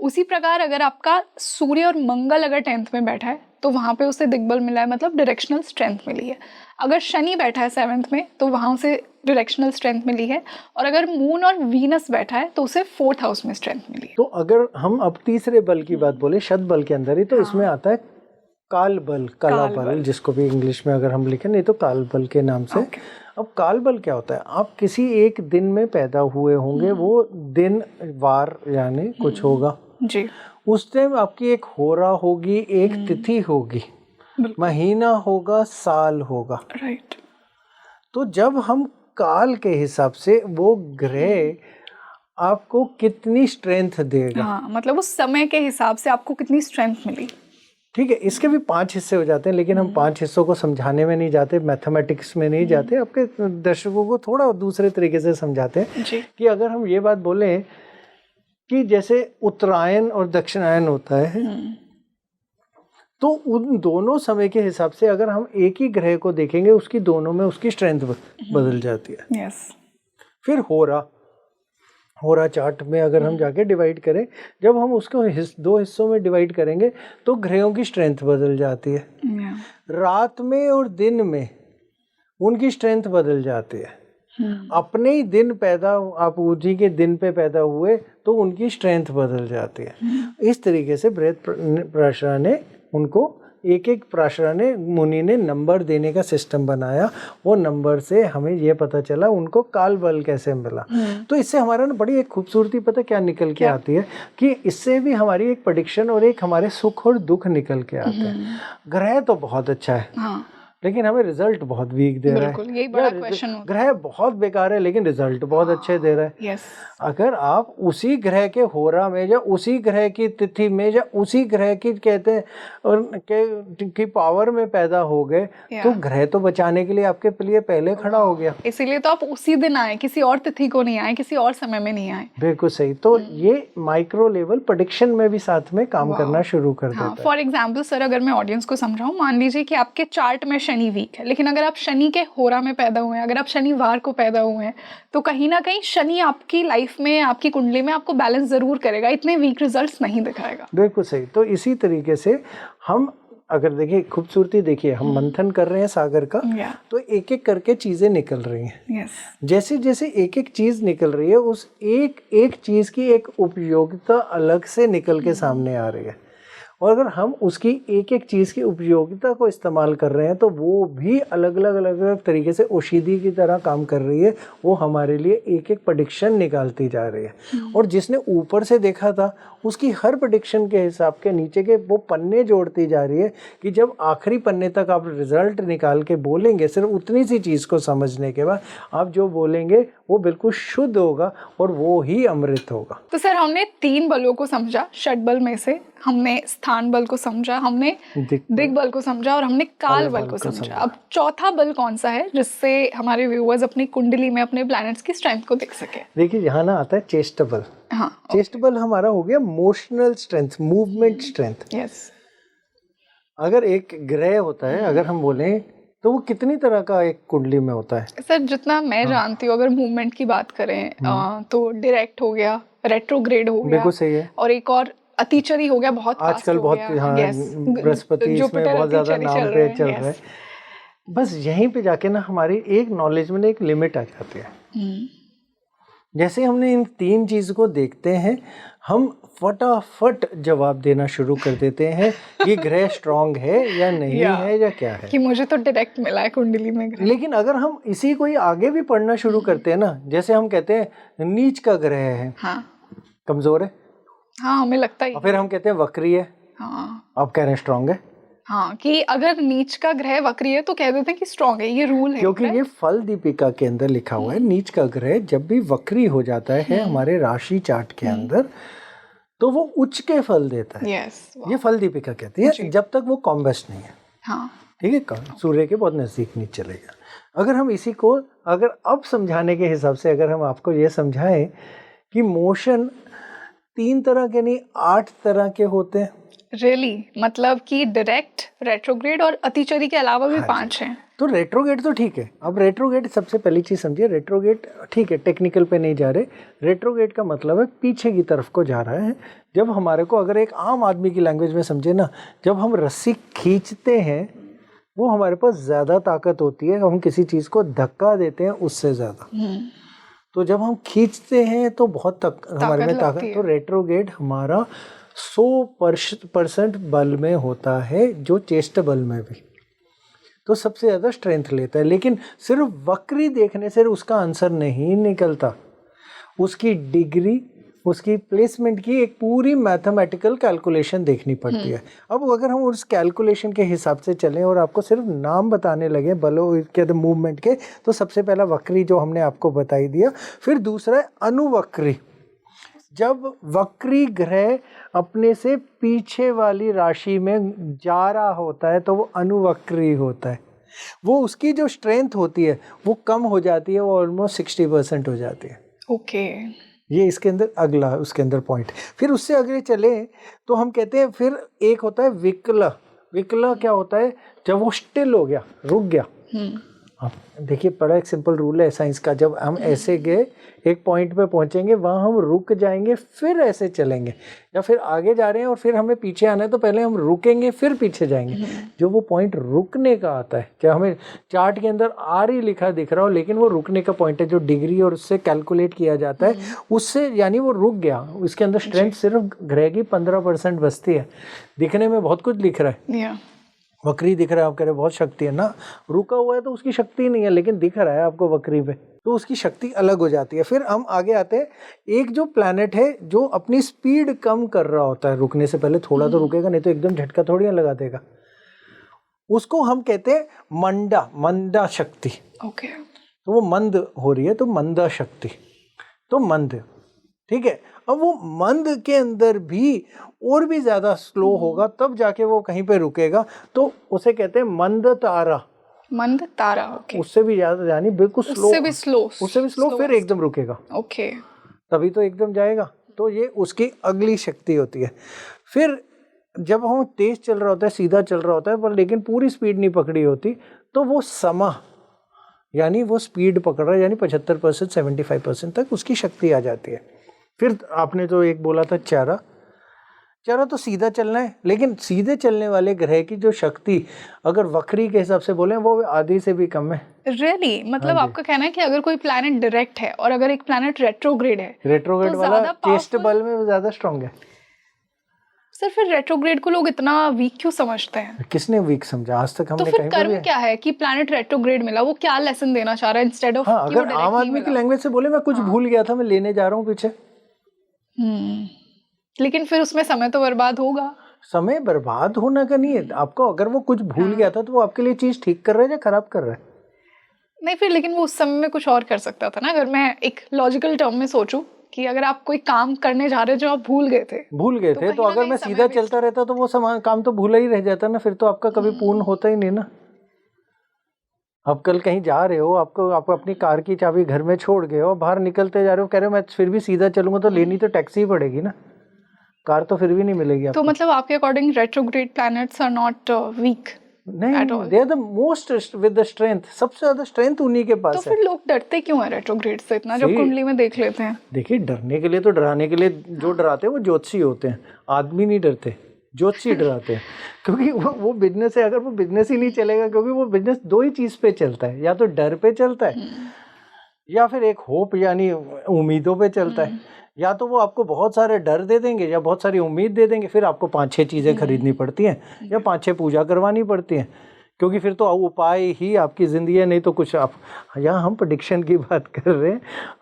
उसी प्रकार अगर आपका सूर्य और मंगल अगर 10th में बैठा है तो वहाँ पे उसे दिग्बल मिला है, मतलब डायरेक्शनल स्ट्रेंथ मिली है। अगर शनि बैठा है 7th में तो वहाँ उसे डायरेक्शनल स्ट्रेंथ मिली है। और अगर मून और वीनस बैठा है तो उसे 4th हाउस में स्ट्रेंथ मिली है। तो अगर हम अब तीसरे बल की बात बोले, शत बल के अंदर ही, तो इसमें आता है काल बल, कला बल, जिसको भी इंग्लिश में अगर हम लिखें, नहीं तो काल बल के नाम से। अब काल बल क्या होता है? आप किसी एक दिन में पैदा हुए होंगे, वो दिन वार यानी कुछ होगा जी, उस टाइम आपकी एक होरा होगी, एक तिथि होगी, महीना होगा, साल होगा, राइट। तो जब हम काल के हिसाब से वो ग्रह आपको कितनी स्ट्रेंथ देगा, हाँ, मतलब उस समय के हिसाब से आपको कितनी स्ट्रेंथ मिली। ठीक है। इसके भी 5 हिस्से हो जाते हैं, लेकिन हम 5 हिस्सों को समझाने में नहीं जाते, मैथमेटिक्स में नहीं जाते, आपके दर्शकों को थोड़ा दूसरे तरीके से समझाते हैं जी। कि अगर हम ये बात बोलें कि जैसे उत्तरायण और दक्षिणायन होता है, तो उन दोनों समय के हिसाब से अगर हम एक ही ग्रह को देखेंगे, उसकी दोनों में उसकी स्ट्रेंथ बदल जाती है। यस। फिर होरा चार्ट में अगर हम जाके डिवाइड करें, जब हम उसको 2 हिस्सों में डिवाइड करेंगे तो ग्रहों की स्ट्रेंथ बदल जाती है। रात में और दिन में उनकी स्ट्रेंथ बदल जाती है। अपने ही दिन पैदा, आप उसी के दिन पे पैदा हुए तो उनकी स्ट्रेंथ बदल जाती है। इस तरीके से बृहस्पति ने उनको एक एक प्राशरा ने, मुनि ने नंबर देने का सिस्टम बनाया। वो नंबर से हमें ये पता चला उनको काल बल कैसे मिला। तो इससे हमारा ना बड़ी एक खूबसूरती पता क्या निकल के आती है कि इससे भी हमारी एक प्रेडिक्शन और एक हमारे सुख और दुख निकल के आते हैं। ग्रह तो बहुत अच्छा है, हाँ, लेकिन हमें रिजल्ट बहुत वीक दे रहा है। बिल्कुल, यही बड़ा क्वेश्चन होता है। ग्रह बहुत बेकार है लेकिन रिजल्ट बहुत अच्छे दे रहा है। यस। अगर आप उसी ग्रह के होरा में या उसी ग्रह की तिथि में या उसी ग्रह की कहते हैं की पावर में पैदा हो गए, तो ग्रह तो बचाने के लिए आपके लिए पहले खड़ा हो गया। इसीलिए तो आप उसी दिन आए, किसी और तिथि को नहीं आए, किसी और समय में नहीं आए। बिल्कुल सही। तो ये माइक्रो लेवल प्रेडिक्शन में भी साथ में काम करना शुरू कर देता है। फॉर एग्जाम्पल सर, अगर मैं ऑडियंस को समझाऊं, मान लीजिए कि आपके चार्ट में शनि वीक है, लेकिन अगर आप शनि के होरा में पैदा हुए हैं, अगर आप शनिवार को पैदा हुए हैं, तो कहीं ना कहीं शनि आपकी लाइफ में, आपकी कुंडली में आपको बैलेंस जरूर करेगा, इतने वीक रिजल्ट्स नहीं दिखाएगा। बिल्कुल सही। तो इसी तरीके से हम अगर देखिए, खूबसूरती देखिए, हम मंथन कर रहे हैं सागर का, तो एक एक करके चीजें निकल रही हैं। जैसे जैसे एक एक चीज निकल रही है, उस एक एक चीज की एक उपयोगिता अलग से निकल के सामने आ रही है। और अगर हम उसकी एक एक चीज़ की उपयोगिता को इस्तेमाल कर रहे हैं, तो वो भी अलग अलग तरीके से औषधि की तरह काम कर रही है। वो हमारे लिए एक एक प्रेडिक्शन निकालती जा रही है। और जिसने ऊपर से देखा था, उसकी हर प्रेडिक्शन के हिसाब के नीचे के वो पन्ने जोड़ती जा रही है कि जब आखिरी पन्ने तक आप रिजल्ट निकाल के बोलेंगे, सिर्फ उतनी सी चीज़ को समझने के बाद आप जो बोलेंगे वो बिल्कुल शुद्ध होगा और वो ही अमृत होगा। तो सर, हमने 3 बलों को समझा, षट बल में से हमने स्थान बल को समझा, हमने दिग बल को समझा और हमने काल बल को समझा। अब चौथा बल कौन सा है जिससे हमारे व्यूअर्स अपनी कुंडली में अपने प्लैनेट्स की स्ट्रेंथ को देख सके? देखिए, यहाँ ना आता है चेष्ट बल। हाँ, चेस्ट बल हमारा हो गया motional strength, movement strength. Yes. अगर एक ग्रह होता है, अगर हम बोलें, तो वो कितनी तरह का एक कुंडली में होता है? सर, जितना मैं जानती हूँ, अगर मूवमेंट की बात करें तो डायरेक्ट हो गया, रेट्रोग्रेड हो गया, बिल्कुल सही है, और एक और अतिचरी हो गया, बहुत आजकल बहुत, हाँ, बृहस्पति इसमें बहुत ज्यादा नाम पे चल रहा है। बस यहीं पे जाके ना हमारी एक नॉलेज में एक लिमिट आ जाती है। जैसे हमने इन 3 चीज को देखते हैं, हम फटाफट जवाब देना शुरू कर देते हैं कि ग्रह स्ट्रांग है या नहीं है या क्या है, कि मुझे तो डायरेक्ट मिला है कुंडली में ग्रह। लेकिन अगर हम इसी को ही आगे भी पढ़ना शुरू करते हैं ना, जैसे हम कहते हैं नीच का ग्रह है, हाँ, कमजोर है, हाँ, हमें लगता है, और फिर हम कहते हैं वक्री है, हाँ, आप कह रहे हैं स्ट्रांग है। हाँ, कि अगर नीच का ग्रह वक्री है तो कह देते हैं कि स्ट्रांग है, ये रूल है। क्योंकि ये फल दीपिका के अंदर लिखा हुआ है, नीच का ग्रह जब भी वक्री हो जाता है हमारे राशि चार्ट के अंदर, तो वो उच्च के फल देता है। यस, ये फल दीपिका कहती है, जब तक वो कॉम्बस्ट नहीं है। हाँ, ठीक है, सूर्य के बहुत नजदीक नहीं चलेगा। अगर हम इसी को अगर अब समझाने के हिसाब से अगर हम आपको ये समझाएं कि मोशन 3 तरह के नहीं 8 तरह के होते हैं। रियली मतलब कि डायरेक्ट, रेट्रोग्रेड और अतिचरी के अलावा भी 5 हैं। तो रेट्रोगेट तो ठीक है। अब रेट्रोगेट सबसे पहली चीज समझिए, रेट्रोगेट ठीक है, टेक्निकल पे नहीं जा रहे। रेट्रोगेट का मतलब है पीछे की तरफ को जा रहा है। जब हमारे को अगर एक आम आदमी की लैंग्वेज में समझे ना, जब हम रस्सी खींचते हैं वो हमारे पास ज़्यादा ताकत होती है, हम किसी चीज़ को धक्का देते हैं उससे ज़्यादा। तो जब हम खींचते हैं तो बहुत हमारे में ताकत। तो रेट्रोगेट हमारा 100% बल में होता है, जो चेस्ट बल में भी तो सबसे ज़्यादा स्ट्रेंथ लेता है। लेकिन सिर्फ वक्री देखने से उसका आंसर नहीं निकलता, उसकी डिग्री, उसकी प्लेसमेंट की एक पूरी मैथमेटिकल कैलकुलेशन देखनी पड़ती है। अब अगर हम उस कैलकुलेशन के हिसाब से चलें और आपको सिर्फ नाम बताने लगे बलों के मूवमेंट के, तो सबसे पहला वक्री जो हमने आपको बताई दिया, फिर दूसरा है अनुवक्री। जब वक्री ग्रह अपने से पीछे वाली राशि में जा रहा होता है तो वो अनुवक्री होता है। वो उसकी जो स्ट्रेंथ होती है वो कम हो जाती है, वो ऑलमोस्ट 60% हो जाती है। ओके, ये इसके अंदर अगला उसके अंदर पॉइंट। फिर उससे आगे चले तो हम कहते हैं फिर एक होता है विकला। विकला क्या होता है? जब वो स्टिल हो गया, रुक गया। आप देखिए, बड़ा एक सिंपल रूल है साइंस का, जब हम ऐसे गए एक पॉइंट पे पहुंचेंगे वहाँ हम रुक जाएंगे, फिर ऐसे चलेंगे, या फिर आगे जा रहे हैं और फिर हमें पीछे आना है तो पहले हम रुकेंगे फिर पीछे जाएंगे। जो वो पॉइंट रुकने का आता है, क्या हमें चार्ट के अंदर आर ही लिखा दिख रहा हो, लेकिन वो रुकने का पॉइंट है जो डिग्री और उससे कैलकुलेट किया जाता है, उससे यानी वो रुक गया। इसके अंदर स्ट्रेंथ सिर्फ ग्रह की 15% बचती है। दिखने में बहुत कुछ दिख रहा है, वक्री दिख रहा है, आप कह रहे बहुत शक्ति है ना, रुका हुआ है तो उसकी शक्ति नहीं है, लेकिन दिख रहा है आपको वक्री पे, तो उसकी शक्ति अलग हो जाती है। फिर हम आगे आते हैं, एक जो प्लैनेट है जो अपनी स्पीड कम कर रहा होता है, रुकने से पहले थोड़ा तो रुकेगा, नहीं तो एकदम झटका थोड़ी ना लगा देगा, उसको हम कहते हैं मंदा शक्ति। ओके, तो वो मंद हो रही है तो मंदा शक्ति, तो मंद, ठीक है। अब वो मंद के अंदर भी और भी ज्यादा स्लो होगा, तब जाके वो कहीं पे रुकेगा, तो उसे कहते हैं मंद तारा। ओके, उससे भी ज्यादा, यानी बिल्कुल स्लो, उससे भी स्लो फिर एकदम रुकेगा। ओके, तभी तो एकदम जाएगा। तो ये उसकी अगली शक्ति होती है। फिर जब हम तेज चल रहा होता है, सीधा चल रहा होता है, पर लेकिन पूरी स्पीड नहीं पकड़ी होती, तो वो समा, यानी वो स्पीड पकड़ रहा है, यानी 75% 75% तक उसकी शक्ति आ जाती है। फिर आपने जो एक बोला था चारा तो सीधा चलना है, लेकिन सीधे चलने वाले ग्रह की जो शक्ति अगर वक्री के हिसाब से बोले वो आधी से भी कम है। रियली मतलब आपका कहना है कि अगर कोई प्लैनेट डायरेक्ट है और अगर एक प्लैनेट रेट्रोग्रेड है, रेट्रोग्रेड तो वाला चेस्ट बल में ज्यादा स्ट्रांग है। सर फिर रेट्रोग्रेड को लोग इतना वीक क्यों समझते हैं? किसने वीक समझा आज तक? हमने तो फिर कर्म क्या है कि प्लैनेट रेट्रोग्रेड मिला, वो क्या लेसन देना चाह रहा है इंस्टेड ऑफ? हाँ, अगर आम आदमी की लैंग्वेज से बोले, मैं कुछ भूल गया था, मैं लेने जा रहा हूँ पीछे। लेकिन फिर उसमें समय तो बर्बाद होगा। समय बर्बाद होना का नहीं है आपको, अगर वो कुछ भूल गया था तो वो आपके लिए चीज ठीक कर रहा है या खराब कर रहा है? नहीं, फिर लेकिन वो उस समय में कुछ और कर सकता था ना। अगर मैं एक लॉजिकल टर्म में सोचूं कि अगर आप कोई काम करने जा रहे जो आप भूल गए थे तो अगर मैं सीधा चलता रहता तो वो समान काम तो भूला ही रह जाता ना, फिर तो आपका कभी पूर्ण होता ही नहीं ना। आप कल कहीं जा रहे हो, आप अपनी कार की चाबी घर में छोड़ गए हो, बाहर निकलते जा रहे हो, कह रहे हो मैं फिर भी सीधा चलूंगा, तो लेनी तो टैक्सी ही पड़ेगी ना, कार तो फिर भी नहीं मिलेगी आपको। तो मतलब आपके according retrograde planets are not weak? नहीं, they are the most with the strength, सबसे ज्यादा स्ट्रेंथ उन्हीं के पास है। तो फिर लोग डरते क्यों है रेट्रोग्रेड से इतना, जब कुंडली में देख लेते हैं? देखिए, डरने के लिए तो डराने के लिए जो डराते हैं वो ज्योतिषी होते हैं, आदमी नहीं डरते, ज्योतिषी डराते हैं। क्योंकि वो बिजनेस है, अगर वो बिजनेस ही नहीं चलेगा, क्योंकि वो बिजनेस दो ही चीज पे चलता है, या तो डर पे चलता है या फिर एक होप यानी उम्मीदों पे चलता है। या तो वो आपको बहुत सारे डर दे देंगे या बहुत सारी उम्मीद दे देंगे, फिर आपको 5-6 चीज़ें खरीदनी पड़ती हैं या 5-6 पूजा करवानी पड़ती हैं, क्योंकि फिर तो उपाय ही आपकी ज़िंदगी है, नहीं तो कुछ आप, यहाँ हम प्रेडिक्शन की बात कर रहे हैं,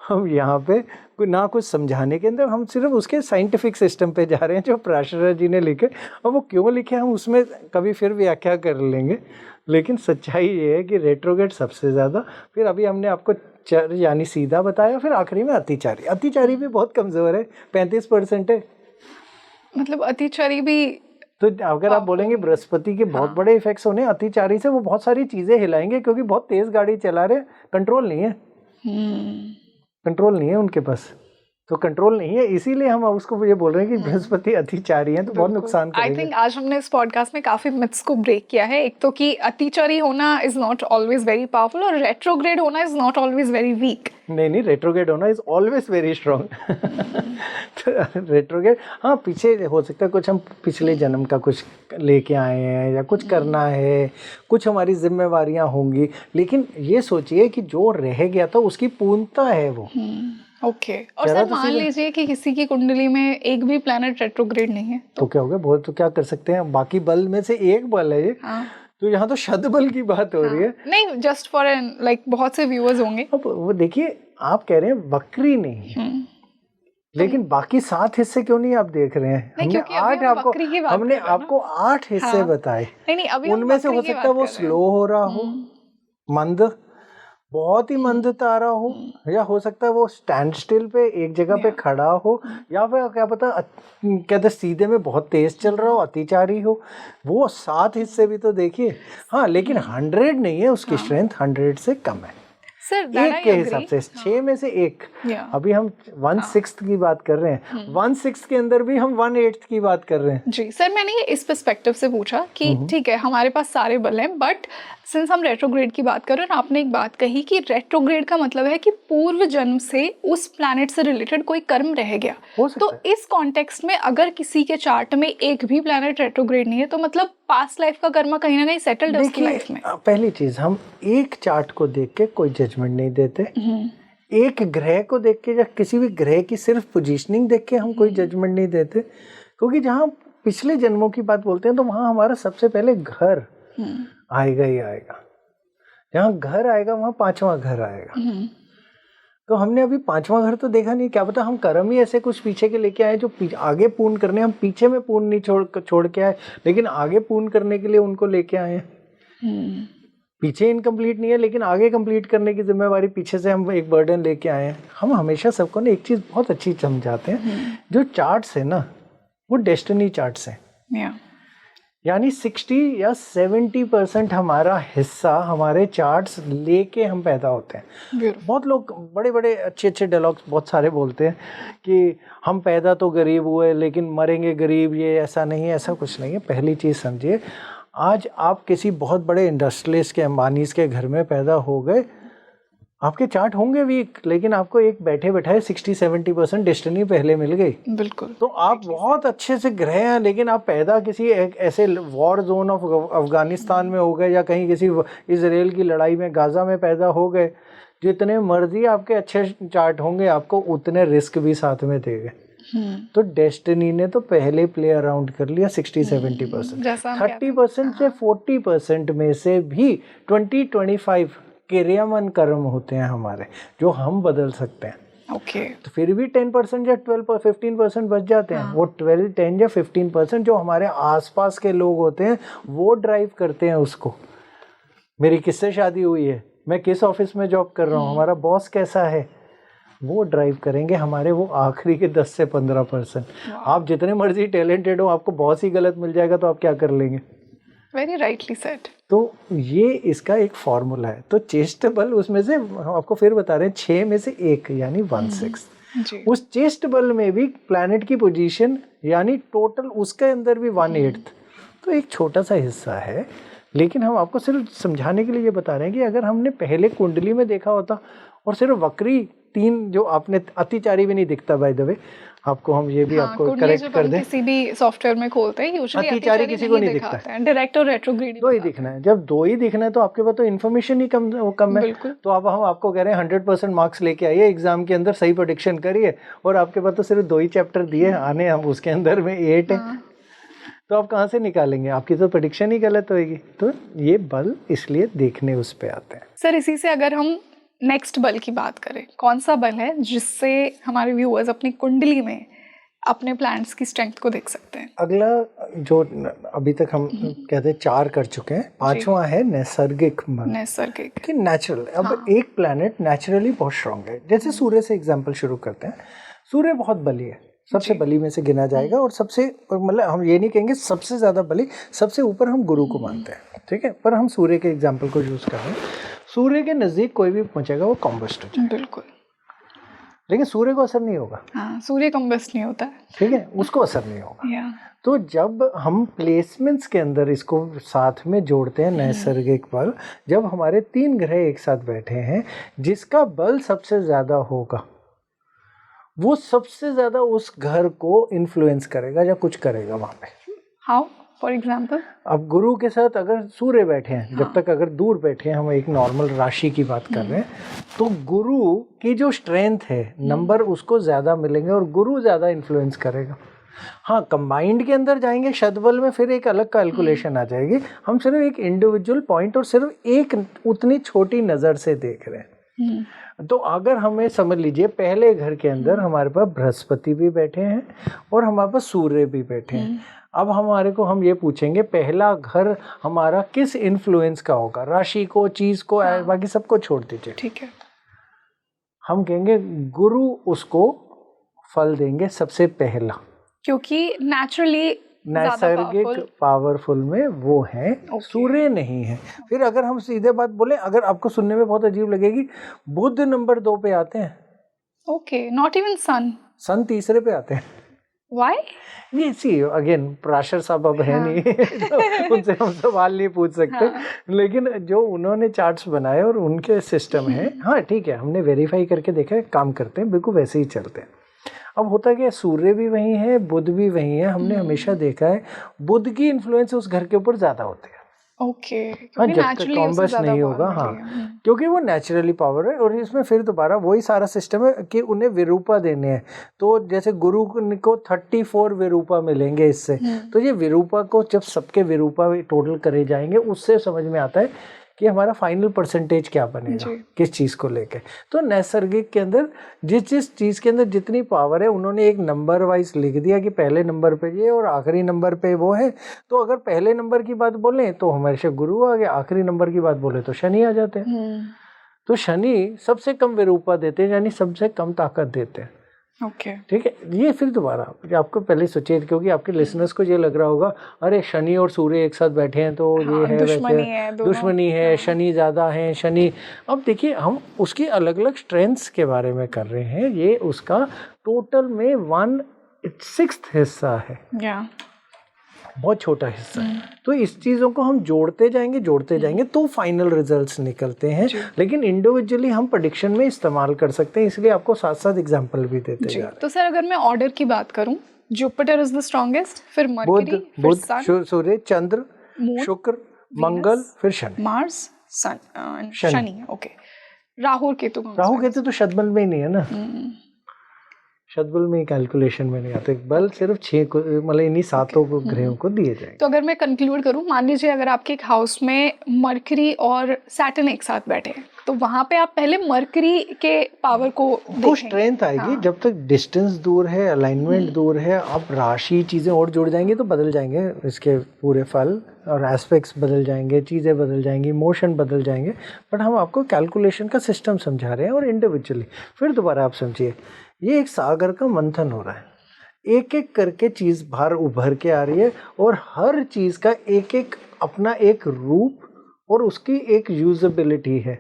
हम यहाँ पे ना कुछ समझाने के अंदर, हम सिर्फ उसके साइंटिफिक सिस्टम पे जा रहे हैं जो पराशर जी ने लिखे, और वो क्यों लिखे हम उसमें कभी फिर व्याख्या कर लेंगे। लेकिन सच्चाई ये है कि रेट्रोग्रेड सबसे ज़्यादा, फिर अभी हमने आपको चर यानी सीधा बताया, फिर आखिरी में अतिचारी। अतिचारी भी बहुत कमज़ोर है, 35% है। मतलब अतिचारी भी, तो अगर आप बोलेंगे बृहस्पति के बहुत बड़े इफेक्ट्स होने अतिचारी से, वो बहुत सारी चीज़ें हिलाएंगे, क्योंकि बहुत तेज़ गाड़ी चला रहे, कंट्रोल नहीं है, कंट्रोल नहीं है उनके पास, तो कंट्रोल नहीं है, इसीलिए हम उसको ये बोल रहे हैं कि बृहस्पति अतिचारी हैं, तो बहुत नुकसान आई करेंगे। थिंक आज हमने इस पॉडकास्ट में काफी मिथ्स को ब्रेक किया है। एक तो कि अतिचारी होना is not always very powerful, और रेट्रोग्रेड होना is not always very weak. नहीं, रेट्रोग्रेड होना इज ऑलवेज वेरी स्ट्रॉन्ग। तो रेट्रोग्रेड, हाँ, पीछे हो सकता है कुछ हम पिछले जन्म का कुछ लेके आए हैं, या कुछ करना है, कुछ हमारी जिम्मेवारियां होंगी, लेकिन ये सोचिए कि जो रह गया था उसकी पूर्णता है वो। ओके। और सर मान लीजिए कि किसी की कुंडली में एक भी प्लैनेट रेट्रोग्रेड नहीं है, तो क्या हो गया? बहुत, तो क्या कर सकते हैं, बाकी बल में से एक बल है ये। तो यहाँ तो शद बल की बात हो रही है। नहीं, जस्ट फॉर लाइक बहुत से व्यूअर्स होंगे। अब वो देखिए, आप कह रहे हैं वक्री नहीं है, लेकिन बाकी 7 हिस्से क्यों नहीं आप देख रहे हैं? हमने 8 हिस्से बताए, उनमें से हो सकता है वो स्लो हो रहा हो, मंद, बहुत ही मंद तारा हो, या हो सकता है वो स्टैंड स्टिल पे एक जगह पे खड़ा हो, या फिर क्या पता कहते सीधे में बहुत तेज चल रहा हो, अतिचारी हो। वो 7 हिस्से भी तो देखिए। हाँ, लेकिन 100 नहीं है उसकी स्ट्रेंथ, 100 से कम है सर, एक के हिसाब से, 6 में से एक। अभी हम 1/6 की बात कर रहे हैं, 1/6 के अंदर भी हम 1/8 की बात कर रहे हैं। जी सर, मैंने ये इस पर्सपेक्टिव से पूछा कि ठीक है हमारे पास सारे बल हैं, बट सिंस हम रेट्रोग्रेड की बात कर रहे हैं, आपने एक बात कही कि रेट्रोग्रेड का मतलब है कि पूर्व जन्म से उस प्लैनेट से रिलेटेड कोई कर्म रह गया। तो इस कॉन्टेक्स्ट में अगर किसी के चार्ट में एक भी प्लैनेट रेट्रोग्रेड नहीं है, तो मतलब पास्ट लाइफ का कर्म कहीं ना कहीं सेटल्ड है उसकी लाइफ में। पहली चीज, हम एक चार्ट को देख के कोई जजमेंट नहीं देते। एक ग्रह को देख के या किसी भी ग्रह की सिर्फ पोजीशनिंग देख के हम कोई जजमेंट नहीं देते, क्योंकि जहाँ पिछले जन्मों की बात बोलते हैं तो वहाँ हमारा सबसे पहले घर आएगा ही आएगा। जहाँ घर आएगा वहाँ 5वां घर आएगा। तो हमने अभी 5वां घर तो देखा नहीं, क्या पता हम कर्म ही ऐसे कुछ पीछे के लेके आए जो आगे पूर्ण करने, हम पीछे में पूर्ण नहीं छोड़ के आए, लेकिन आगे पूर्ण करने के लिए उनको लेके आए हैं। पीछे इनकम्प्लीट नहीं है, लेकिन आगे कंप्लीट करने की जिम्मेवारी पीछे से हम एक बर्डन लेके आए हैं। हम हमेशा सबको ना एक चीज़ बहुत अच्छी समझाते हैं, जो चार्ट्स है ना वो डेस्टिनी चार्ट्स हैं। यानी 60 या 70% हमारा हिस्सा हमारे चार्ट्स लेके हम पैदा होते हैं। बहुत लोग बड़े बड़े अच्छे अच्छे डायलॉग्स बहुत सारे बोलते हैं कि हम पैदा तो गरीब हुए लेकिन मरेंगे गरीब, ये ऐसा नहीं है, ऐसा कुछ नहीं है। पहली चीज़ समझिए, आज आप किसी बहुत बड़े इंडस्ट्रियलिस्ट के, अंबानीज के घर में पैदा हो गए, आपके चार्ट होंगे वीक, लेकिन आपको एक बैठे बैठाए 60-70% डेस्टिनी पहले मिल गई। बिल्कुल। तो आप बहुत अच्छे से ग्रह हैं, लेकिन आप पैदा किसी एक ऐसे वॉर जोन ऑफ अफगानिस्तान में हो गए, या कहीं किसी इजराइल की लड़ाई में गाजा में पैदा हो गए। जितने मर्जी आपके अच्छे चार्ट होंगे, आपको उतने रिस्क भी साथ में देंगे। तो डेस्टिनी ने तो पहले प्ले अराउंड कर लिया 60-70%। 30% से 40% में से भी 20-25 क्रियामन कर्म होते हैं हमारे, जो हम बदल सकते हैं। तो फिर भी 10% या 12-15% बच जाते हैं। वो 10 या 15% जो हमारे आसपास के लोग होते हैं वो ड्राइव करते हैं उसको। मेरी किससे शादी हुई है, मैं किस ऑफिस में जॉब कर रहा हूँ, हमारा बॉस कैसा है, वो ड्राइव करेंगे हमारे वो आखिरी के 10 से 15%। आप जितने मर्जी टैलेंटेड हो, आपको बहुत ही गलत मिल जाएगा तो आप क्या कर लेंगे? Very rightly said. तो ये इसका एक फॉर्मूला है। तो चेस्ट बल उसमें से, आपको फिर बता रहे हैं, 6 में से 1 यानी 1/6। उस चेस्ट बल में भी प्लैनेट की पोजीशन यानी टोटल उसके अंदर भी 1/8। तो एक छोटा सा हिस्सा है, लेकिन हम आपको सिर्फ समझाने के लिए ये बता रहे हैं कि अगर हमने पहले कुंडली में देखा होता और सिर्फ वक्री 3 जो आपने, अतिचारी भी नहीं दिखता बाय द वे, आपको हम ये भी आपको करेक्ट कर दें, किसी भी सॉफ्टवेयर में खोलते हैं यूजुअली अतिचारी किसी को नहीं दिखता है, डायरेक्ट और रेट्रोग्रेड 2 ही दिखना है। जब 2 ही दिखना है तो आपके पास तो इन्फॉर्मेशन ही कम है। तो अब हम आपको कह रहे हैं 100% मार्क्स लेके आइए एग्जाम के अंदर, सही प्रेडिक्शन करिए, और आपके पास तो सिर्फ 2 ही चैप्टर दिए आने, हम उसके अंदर में 8 है। तो आप कहाँ से निकालेंगे? आपकी तो प्रेडिक्शन ही गलत होगी। तो ये बल इसलिए देखने उस पे आते हैं। सर इसी से अगर हम नेक्स्ट बल की बात करें, कौन सा बल है जिससे हमारे व्यूअर्स अपनी कुंडली में अपने प्लैनेट्स की स्ट्रेंथ को देख सकते हैं? अगला जो अभी तक हम कहते हैं 4 कर चुके हैं, 5वां है नैसर्गिक बल। नैसर्गिक कि नेचुरल। अब एक प्लैनेट नेचुरली बहुत स्ट्रांग है। जैसे सूर्य से एग्जांपल शुरू करते हैं। सूर्य बहुत बली है, सबसे बली में से गिना जाएगा, और सबसे मतलब हम ये नहीं कहेंगे सबसे ज़्यादा बली, सबसे ऊपर हम गुरु को मानते हैं, ठीक है। पर हम सूर्य के एग्जाम्पल को यूज़ कर रहे हैं। सूर्य के नज़दीक कोई भी पहुँचेगा वो कॉम्बस्ट हो जाएगा, बिल्कुल। लेकिन सूर्य को असर नहीं होगा। हाँ, सूर्य कम्बस्ट नहीं होता है, ठीक है, उसको असर नहीं होगा। या तो जब हम प्लेसमेंट्स के अंदर इसको साथ में जोड़ते हैं नैसर्गिक बल, जब हमारे 3 ग्रह एक साथ बैठे हैं, जिसका बल सबसे ज़्यादा होगा वो सबसे ज़्यादा उस घर को इन्फ्लुएंस करेगा या कुछ करेगा वहाँ पे। हाउ? फॉर एग्जाम्पल अब गुरु के साथ अगर सूर्य बैठे हैं, जब तक अगर दूर बैठे हैं, हम एक नॉर्मल राशि की बात कर रहे हैं, तो गुरु की जो स्ट्रेंथ है, नंबर उसको ज़्यादा मिलेंगे और गुरु ज़्यादा इन्फ्लुएंस करेगा। हाँ, कंबाइंड के अंदर जाएंगे शतबल में, फिर एक अलग कैलकुलेशन आ जाएगी। हम सिर्फ एक इंडिविजुअल पॉइंट और सिर्फ एक उतनी छोटी नज़र से देख रहे हैं। तो अगर हमें समझ लीजिए पहले घर के अंदर हमारे पास बृहस्पति भी बैठे हैं और हमारे पास सूर्य भी बैठे हैं। अब हम ये पूछेंगे पहला घर हमारा किस इन्फ्लुएंस का होगा, राशि को, चीज को, बाकी सबको छोड़ दीजिए, ठीक है। हम कहेंगे गुरु उसको फल देंगे सबसे पहला, क्योंकि नेचुरली नैसर्गिक पावरफुल में वो है, सूर्य नहीं है। फिर अगर हम सीधे बात बोले, अगर आपको सुनने में बहुत अजीब लगेगी, बुध नंबर 2 पे आते हैं। ओके, नॉट इवन सन तीसरे पे आते हैं। Why? ये सी अगेन प्राशर साहब अब है नहीं तो उनसे हम सवाल नहीं पूछ सकते। लेकिन जो उन्होंने चार्ट्स बनाए और उनके सिस्टम है, हाँ ठीक है, हमने वेरीफाई करके देखा है, काम करते हैं, बिल्कुल वैसे ही चलते हैं। अब होता है कि सूर्य भी वही है, बुध भी वही है। हमने हमेशा देखा है बुध की इन्फ्लुएंस उस घर के ऊपर ज़्यादा होती है। ओके, हाँ, जब तक कॉम्बस नहीं होगा, हाँ, क्योंकि वो नेचुरली पावर है। और इसमें फिर दोबारा वही सारा सिस्टम है कि उन्हें विरूपा देने हैं। तो जैसे गुरु को 34 विरूपा मिलेंगे इससे, तो ये विरूपा को जब सबके विरूपा टोटल करे जाएंगे, उससे समझ में आता है कि हमारा फाइनल परसेंटेज क्या बनेगा किस चीज़ को लेके। तो नैसर्गिक के अंदर जिस चीज़ के अंदर जितनी पावर है, उन्होंने एक नंबर वाइज लिख दिया कि पहले नंबर पे ये और आखिरी नंबर पे वो है। तो अगर पहले नंबर की बात बोलें तो हमेशा गुरु आ गया, आखिरी नंबर की बात बोले तो शनि आ जाते हैं। तो शनि सबसे कम विरूपा देते हैं, यानी सबसे कम ताकत देते हैं। ओके, ठीक है। ये फिर दोबारा आपको पहले सोचिए, क्योंकि आपके लिसनर्स को ये लग रहा होगा अरे शनि और सूर्य एक साथ बैठे हैं तो ये है दुश्मनी है, शनि ज़्यादा है, शनि। अब देखिए हम उसकी अलग अलग स्ट्रेंथ्स के बारे में कर रहे हैं। ये उसका टोटल में 1/6 हिस्सा है, बहुत छोटा हिस्सा है। तो इस चीज़ों को हम जोड़ते जाएंगे तो फाइनल रिजल्ट्स निकलते हैं। लेकिन इंडिविजुअली हम प्रेडिक्शन में इस्तेमाल कर सकते हैं, इसलिए आपको साथ साथ एग्जांपल भी देते जा रहे हैं। तो सर अगर मैं ऑर्डर की बात करूं, जुपिटर इज द स्ट्रॉन्गेस्ट, फिर मरकरी, बुध, सूर्य, चंद्र, शुक्र, मंगल, फिर शनि, मार्स, शनि। ओके, राहु केतु तो शतबल में ही नहीं है ना, शतबल में कैलकुलेशन में नहीं आते। बल सिर्फ 6 को, मतलब इन्हीं 7 ग्रहों को दिए जाएंगे। तो अगर मैं कंक्लूड करूं, मान लीजिए अगर आपके एक हाउस में मरकरी और सैटर्न एक साथ बैठे हैं, तो वहां पे आप पहले मरकरी के पावर को देखेंगे। स्ट्रेंथ आएगी। जब तक डिस्टेंस दूर है, अलाइनमेंट दूर है, अब राशि चीज़ें और जुड़ जाएंगी तो बदल जाएंगे इसके पूरे फल, और एस्पेक्ट्स बदल जाएंगे, चीज़ें बदल जाएंगी, मोशन बदल जाएंगे। बट हम आपको कैलकुलेशन का सिस्टम समझा रहे हैं और इंडिविजुअली। फिर दोबारा आप समझिए, ये एक सागर का मंथन हो रहा है, एक एक करके चीज़ बाहर उभर के आ रही है, और हर चीज़ का एक एक अपना एक रूप और उसकी एक यूजेबिलिटी है।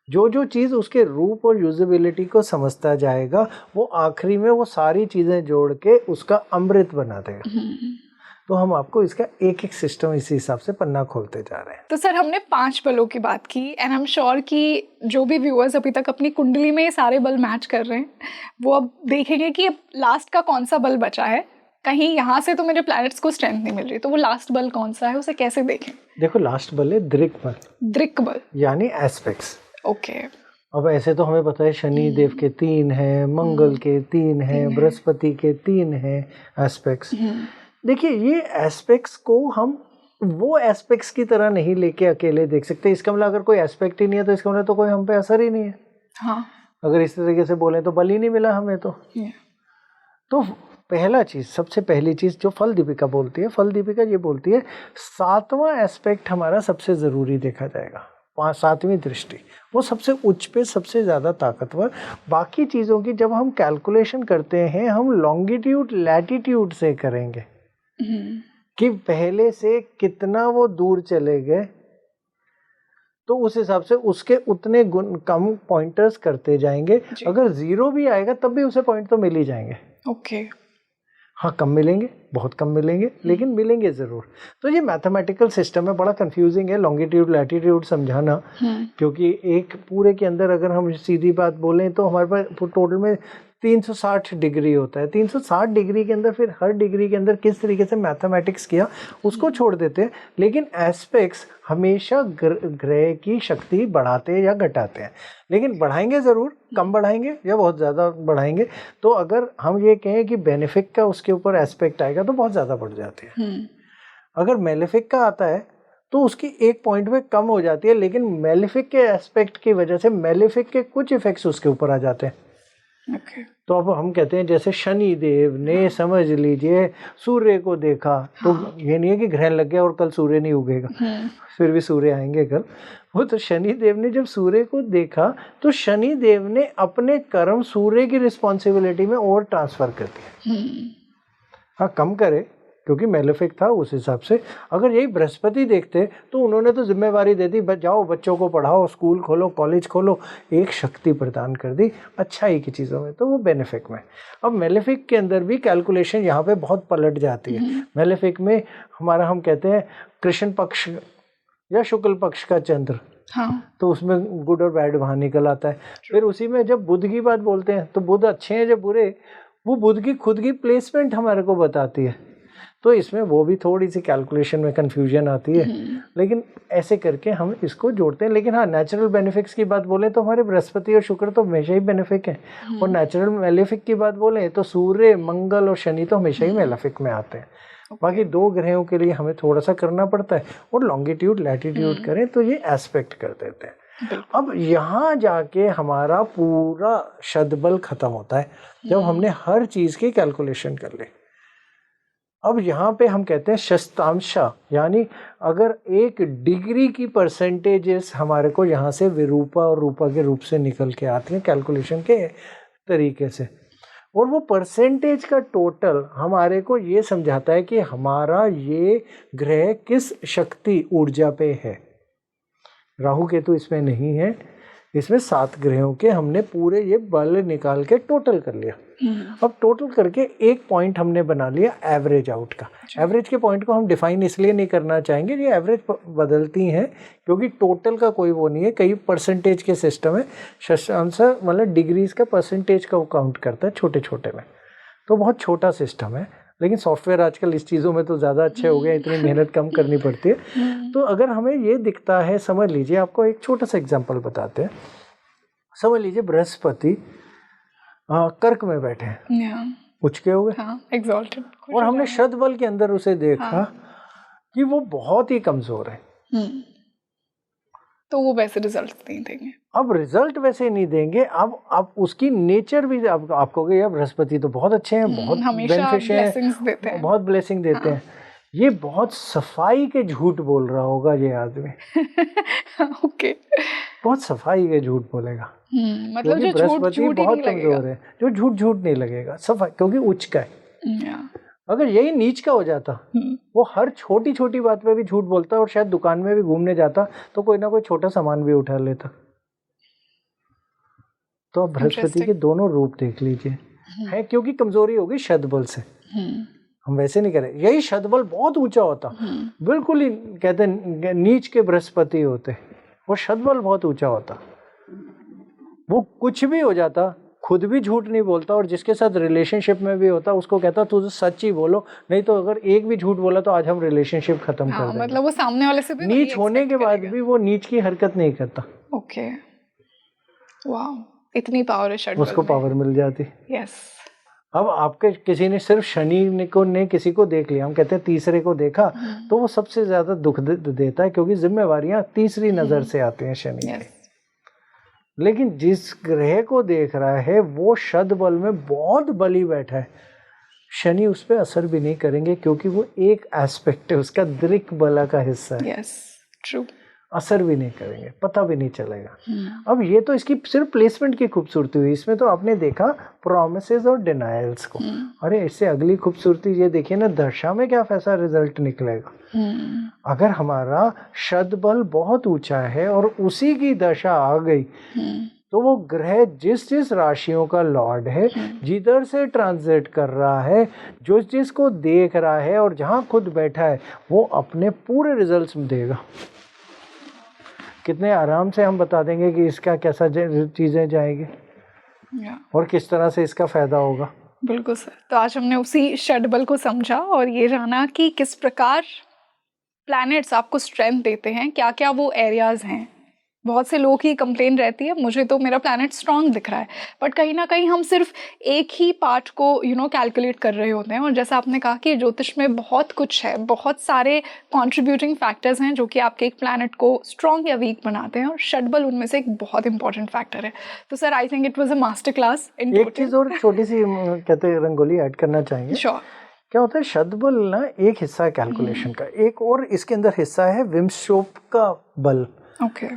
जो चीज़ उसके रूप और यूजेबिलिटी को समझता जाएगा, वो आखिरी में वो सारी चीज़ें जोड़ के उसका अमृत बना देगा। तो हम आपको इसका एक एक सिस्टम इसी हिसाब से पन्ना खोलते जा रहे हैं। तो सर हमने 5 बलों की बात की, एंड आई एम श्योर कि जो भी व्यूअर्स अभी तक अपनी कुंडली में सारे बल मैच कर रहे हैं, वो अब देखेंगे कि अब लास्ट का कौन सा बल बचा है। कहीं यहाँ से तो मेरे प्लैनेट्स को स्ट्रेंथ नहीं मिल रही, तो वो लास्ट बल कौन सा है, उसे कैसे देखें? देखो, लास्ट बल है दृक बल। दृक बल यानी एस्पेक्ट्स। ओके। अब ऐसे तो हमें पता है शनि देव के 3 हैं, मंगल के 3 हैं, बृहस्पति के 3 हैं एस्पेक्ट्स। देखिए ये एस्पेक्ट्स को हम वो एस्पेक्ट्स की तरह नहीं लेके अकेले देख सकते। इसका मतलब अगर कोई एस्पेक्ट ही नहीं है तो इसका मतलब तो कोई हम पे असर ही नहीं है। हाँ, अगर इस तरीके से बोले तो बल ही नहीं मिला हमें तो। yeah. तो पहला चीज, सबसे पहली चीज जो फल दीपिका बोलती है, फल दीपिका ये बोलती है 7वां एस्पेक्ट हमारा सबसे जरूरी देखा जाएगा। 7वीं दृष्टि वो सबसे उच्च पे, सबसे ज्यादा ताकतवर। बाकी चीजों की जब हम कैलकुलेशन करते हैं हम लॉन्गिट्यूड लैटिट्यूड से करेंगे कि पहले से कितना वो दूर चले गए, तो उस हिसाब से उसके उतने गुण कम पॉइंटर्स करते जाएंगे। अगर 0 भी आएगा तब भी उसे पॉइंट तो मिल ही जाएंगे। ओके। हाँ, कम मिलेंगे, बहुत कम मिलेंगे, लेकिन मिलेंगे जरूर। तो ये मैथमेटिकल सिस्टम है, बड़ा कंफ्यूजिंग है लॉन्गिट्यूड लैटिट्यूड समझाना, क्योंकि एक पूरे के अंदर अगर हम सीधी बात बोलें तो हमारे पास टोटल में 360 डिग्री होता है। 360 डिग्री के अंदर फिर हर डिग्री के अंदर किस तरीके से मैथमेटिक्स किया उसको छोड़ देते हैं, लेकिन एस्पेक्ट्स हमेशा ग्रह की शक्ति बढ़ाते या घटाते हैं। लेकिन बढ़ाएंगे ज़रूर, कम बढ़ाएंगे या बहुत ज़्यादा बढ़ाएंगे। तो अगर हम ये कहें कि बेनिफिक का उसके ऊपर एस्पेक्ट आएगा तो बहुत ज़्यादा बढ़ जाती है। अगर मेलेफिक का आता है तो उसकी एक पॉइंट में कम हो जाती है, लेकिन मेलेफिक के एस्पेक्ट की वजह से मेलेफिक के कुछ इफेक्ट्स उसके ऊपर आ जाते हैं। Okay. तो अब हम कहते हैं जैसे शनि देव ने समझ लीजिए सूर्य को देखा, तो ये नहीं है कि ग्रहण लग गया और कल सूर्य नहीं उगेगा, फिर भी सूर्य आएंगे कल। वो तो शनि देव ने जब सूर्य को देखा तो शनि देव ने अपने कर्म सूर्य की रिस्पॉन्सिबिलिटी में और ट्रांसफर कर दिया। हाँ, कम करे क्योंकि मेलेफिक था उस हिसाब से। अगर यही बृहस्पति देखते तो उन्होंने तो जिम्मेवारी दे दी, जाओ बच्चों को पढ़ाओ, स्कूल खोलो, कॉलेज खोलो, एक शक्ति प्रदान कर दी अच्छाई की चीज़ों में, तो वो बेनिफिक में। अब मेलेफिक के अंदर भी कैलकुलेशन यहाँ पे बहुत पलट जाती है। मेलेफिक में हमारा हम कहते हैं कृष्ण पक्ष या शुक्ल पक्ष का चंद्र, तो उसमें गुड और बैड वहाँ निकल आता है। फिर उसी में जब बुध की बात बोलते हैं तो बुध अच्छे हैं जब बुरे, वो बुध की खुद की प्लेसमेंट हमारे को बताती है। तो इसमें वो भी थोड़ी सी कैलकुलेशन में कंफ्यूजन आती है, लेकिन ऐसे करके हम इसको जोड़ते हैं। लेकिन हाँ, नेचुरल बेनिफिक्स की बात बोले तो हमारे बृहस्पति और शुक्र तो हमेशा ही बेनिफिक है, और नेचुरल मेलेफिक की बात बोले तो सूर्य, मंगल और शनि तो हमेशा ही मेलेफिक में आते हैं। बाकी 2 ग्रहों के लिए हमें थोड़ा सा करना पड़ता है, और लॉन्गिट्यूड लैटिट्यूड करें तो ये एस्पेक्ट कर देते हैं। अब यहाँ जाके हमारा पूरा शतबल खत्म होता है जब हमने हर चीज़ की कैलकुलेशन कर ली। अब यहाँ पे हम कहते हैं शस्तांशा, यानी अगर 1 डिग्री की परसेंटेजेस हमारे को यहाँ से विरूपा और रूपा के रूप से निकल के आती हैं कैलकुलेशन के तरीके से, और वो परसेंटेज का टोटल हमारे को ये समझाता है कि हमारा ये ग्रह किस शक्ति ऊर्जा पे है। राहु केतु इसमें नहीं है, इसमें 7 ग्रहों के हमने पूरे ये बल निकाल के टोटल कर लिया। अब टोटल करके एक पॉइंट हमने बना लिया एवरेज आउट का। एवरेज के पॉइंट को हम डिफाइन इसलिए नहीं करना चाहेंगे, ये एवरेज बदलती हैं क्योंकि टोटल का कोई वो नहीं है, कई परसेंटेज के सिस्टम है। शशांश मतलब डिग्रीज का परसेंटेज का वो काउंट करता है छोटे छोटे में, तो बहुत छोटा सिस्टम है। लेकिन सॉफ्टवेयर आजकल इस चीज़ों में तो ज़्यादा अच्छे हो गए, इतनी मेहनत कम करनी पड़ती है। तो अगर हमें ये दिखता है, समझ लीजिए, आपको एक छोटा सा एग्जांपल बताते हैं। समझ लीजिए बृहस्पति कर्क में बैठे हैं, उच्च के हो गए, एग्जॉल्टेड, और हमने शतबल के अंदर उसे देखा कि वो बहुत ही कमजोर है, तो वो वैसे रिजल्ट नहीं देंगे। अब रिजल्ट वैसे नहीं देंगे। अब उसकी नेचर भी आप कहोगे यार बृहस्पति तो बहुत अच्छे हैं, बहुत बेनिफिशियल हैं, बहुत ब्लेसिंग देते हैं। ये बहुत सफाई के झूठ बोल रहा होगा ये आदमी। ओके, बहुत सफाई के झूठ बोलेगा, मतलब जो बृहस्पति बहुत कमजोर है, जो झूठ नहीं लगेगा सफाई, क्योंकि उच्च का है। अगर यही नीच का हो जाता, वो हर छोटी छोटी बात पे भी झूठ बोलता, और शायद दुकान में भी घूमने जाता तो कोई ना कोई छोटा सामान भी उठा लेता। तो अब बृहस्पति के दोनों रूप देख लीजिए, है क्योंकि कमजोरी होगी शतबल से। हम वैसे नहीं करें, यही शतबल बहुत ऊंचा होता, बिल्कुल ही कहते नीच के बृहस्पति होते, वो शतबल बहुत ऊंचा होता, वो कुछ भी हो जाता, खुद भी झूठ नहीं बोलता, और जिसके साथ रिलेशनशिप में भी होता उसको कहता तुझे सच ही बोलो, नहीं तो अगर एक भी झूठ बोला तो आज हम रिलेशनशिप खत्म कर देंगे। मतलब वो सामने वाले से भी नीच होने के बाद भी वो नीच की हरकत नहीं करता। ओके, वाह, इतनी पावर है शतबल में, उसको पावर मिल जाती। यस, अब आपके किसी ने सिर्फ शनि को ने किसी को देख लिया, हम कहते हैं तीसरे को देखा, तो वो सबसे ज्यादा दुख देता है, क्योंकि जिम्मेवारियां तीसरी नजर से आती हैं शनि की। लेकिन जिस ग्रह को देख रहा है वो शद बल में बहुत बली बैठा है, शनि उस पर असर भी नहीं करेंगे, क्योंकि वो एक एस्पेक्ट है, उसका दृक बला का हिस्सा है। Yes, true. असर भी नहीं करेंगे, पता भी नहीं चलेगा। अब ये तो इसकी सिर्फ प्लेसमेंट की खूबसूरती हुई, इसमें तो आपने देखा प्रोमिसेस और डिनायल्स को। अरे इससे अगली खूबसूरती ये देखिए ना, दशा में क्या ऐसा रिजल्ट निकलेगा। अगर हमारा शद बल बहुत ऊंचा है और उसी की दशा आ गई, तो वो ग्रह जिस जिस राशियों का लॉर्ड है, जिधर से ट्रांजिट कर रहा है, जो जिसको देख रहा है और जहाँ खुद बैठा है, वो अपने पूरे रिजल्ट्स देगा। कितने आराम से हम बता देंगे कि इसका कैसा चीज़ें जाएंगी और किस तरह से इसका फ़ायदा होगा। बिल्कुल सर। तो आज हमने उसी षडबल को समझा और ये जाना कि किस प्रकार प्लैनेट्स आपको स्ट्रेंथ देते हैं, क्या क्या वो एरियाज़ हैं। बहुत से लोग की कंप्लेन रहती है, मुझे तो मेरा प्लैनेट स्ट्रांग दिख रहा है, बट कहीं ना कहीं हम सिर्फ एक ही पार्ट को कैलकुलेट कर रहे होते हैं। और जैसा आपने कहा कि ज्योतिष में बहुत कुछ है, बहुत सारे कंट्रीब्यूटिंग फैक्टर्स हैं जो कि आपके एक प्लैनेट को स्ट्रांग या वीक बनाते हैं, और षडबल उनमें से एक बहुत इंपॉर्टेंट फैक्टर है। तो sir, I think it was a master class in एक चीज़ और छोटी सी कहते हैं रंगोली ऐड करना चाहेंगे। श्योर। क्या होता है, शतबल ना एक हिस्सा है कैलकुलेशन का, एक और इसके अंदर हिस्सा है विम्शोप का बल। ओके।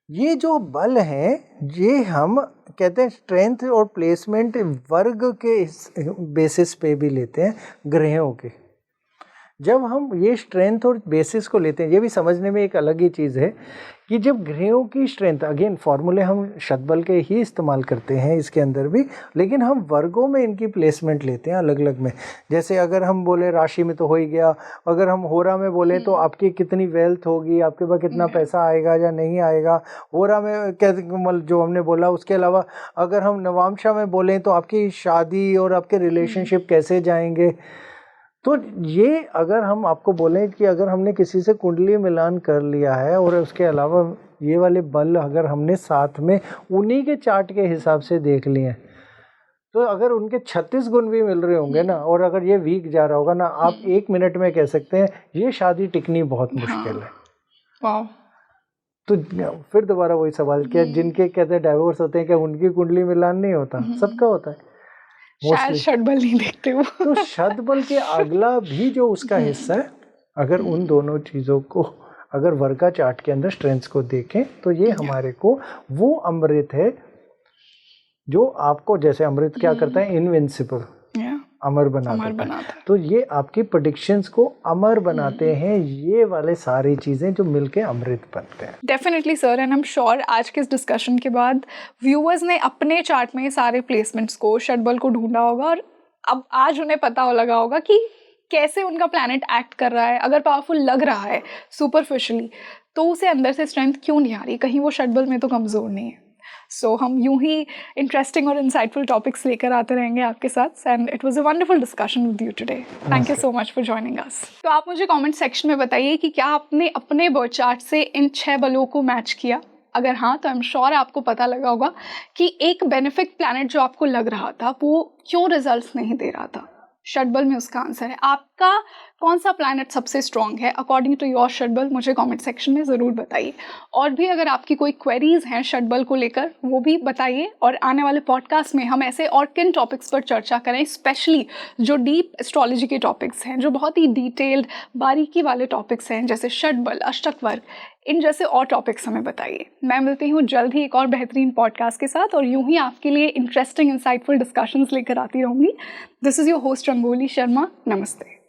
ये जो बल है, ये हम कहते हैं स्ट्रेंथ और प्लेसमेंट वर्ग के बेसिस पे भी लेते हैं ग्रहों के। जब हम ये स्ट्रेंथ और बेसिस को लेते हैं, ये भी समझने में एक अलग ही चीज़ है कि जब ग्रहों की स्ट्रेंथ, अगेन फॉर्मूले हम शतबल के ही इस्तेमाल करते हैं इसके अंदर भी, लेकिन हम वर्गों में इनकी प्लेसमेंट लेते हैं अलग अलग में। जैसे अगर हम बोले राशि में तो हो ही गया, अगर हम होरा में बोले तो आपकी कितनी वेल्थ होगी, आपके पास कितना पैसा आएगा या नहीं आएगा, होरा में क्या जो हमने बोला। उसके अलावा अगर हम नवांशा में बोलें तो आपकी शादी और आपके रिलेशनशिप कैसे जाएंगे। तो ये अगर हम आपको बोलें कि अगर हमने किसी से कुंडली मिलान कर लिया है और उसके अलावा ये वाले बल अगर हमने साथ में उन्हीं के चार्ट के हिसाब से देख लिए हैं, तो अगर उनके 36 गुण भी मिल रहे होंगे ना, और अगर ये वीक जा रहा होगा ना, आप 1 मिनट में कह सकते हैं ये शादी टिकनी बहुत मुश्किल है। वाह। तो फिर दोबारा वही सवाल किया, जिनके कहते हैं डाइवोर्स होते हैं, क्या उनकी कुंडली मिलान नहीं होता? सबका होता है। शायद शतबल नहीं देखते वो। तो शतबल के अगला भी जो उसका हिस्सा है, अगर उन दोनों चीज़ों को अगर वर्गा चार्ट के अंदर स्ट्रेंथ्स को देखें, तो ये हमारे को वो अमृत है जो आपको, जैसे अमृत क्या करता है, इनविंसिबल, अमर बनाता है। तो ये आपकी प्रेडिक्शंस को अमर बनाते हैं, ये वाले सारी चीज़ें जो मिलके अमृत बनते हैं। Definitely sir, and I am sure आज के इस डिस्कशन के बाद व्यूअर्स ने अपने चार्ट में सारे प्लेसमेंट्स को, शतबल को ढूंढा होगा, और अब आज उन्हें पता लगा होगा कि कैसे उनका प्लैनेट एक्ट कर रहा है। अगर पावरफुल लग रहा है सुपरफिशियली, तो उसे अंदर से स्ट्रेंथ क्यों नहीं आ रही, कहीं वो शतबल में तो कमज़ोर नहीं है। सो हम यूं ही इंटरेस्टिंग और इंसाइटफुल टॉपिक्स लेकर आते रहेंगे आपके साथ, and it was a wonderful discussion with you today. Thank you so much for joining us. तो आप मुझे कमेंट सेक्शन में बताइए कि क्या आपने अपने बर्थ चार्ट से इन 6 बलों को मैच किया। अगर हाँ, तो आई एम श्योर आपको पता लगा होगा कि एक बेनिफिक प्लैनेट जो आपको लग रहा था वो क्यों रिजल्ट्स नहीं दे रहा था। शतबल में उसका आंसर है। आपका कौन सा प्लैनेट सबसे स्ट्रॉन्ग है अकॉर्डिंग टू योर शतबल, मुझे कमेंट सेक्शन में ज़रूर बताइए। और भी अगर आपकी कोई क्वेरीज हैं शतबल को लेकर, वो भी बताइए, और आने वाले पॉडकास्ट में हम ऐसे और किन टॉपिक्स पर चर्चा करें, स्पेशली जो डीप एस्ट्रोलॉजी के टॉपिक्स हैं, जो बहुत ही डिटेल्ड बारीकी वाले टॉपिक्स हैं, जैसे शतबल, अष्टक वर्ग, इन जैसे और टॉपिक्स हमें बताइए। मैं मिलती हूँ जल्द ही एक और बेहतरीन पॉडकास्ट के साथ, और यूं ही आपके लिए इंटरेस्टिंग इंसाइटफुल डिस्कशंस लेकर आती रहूँगी। This is your host rangoli Sharma. नमस्ते।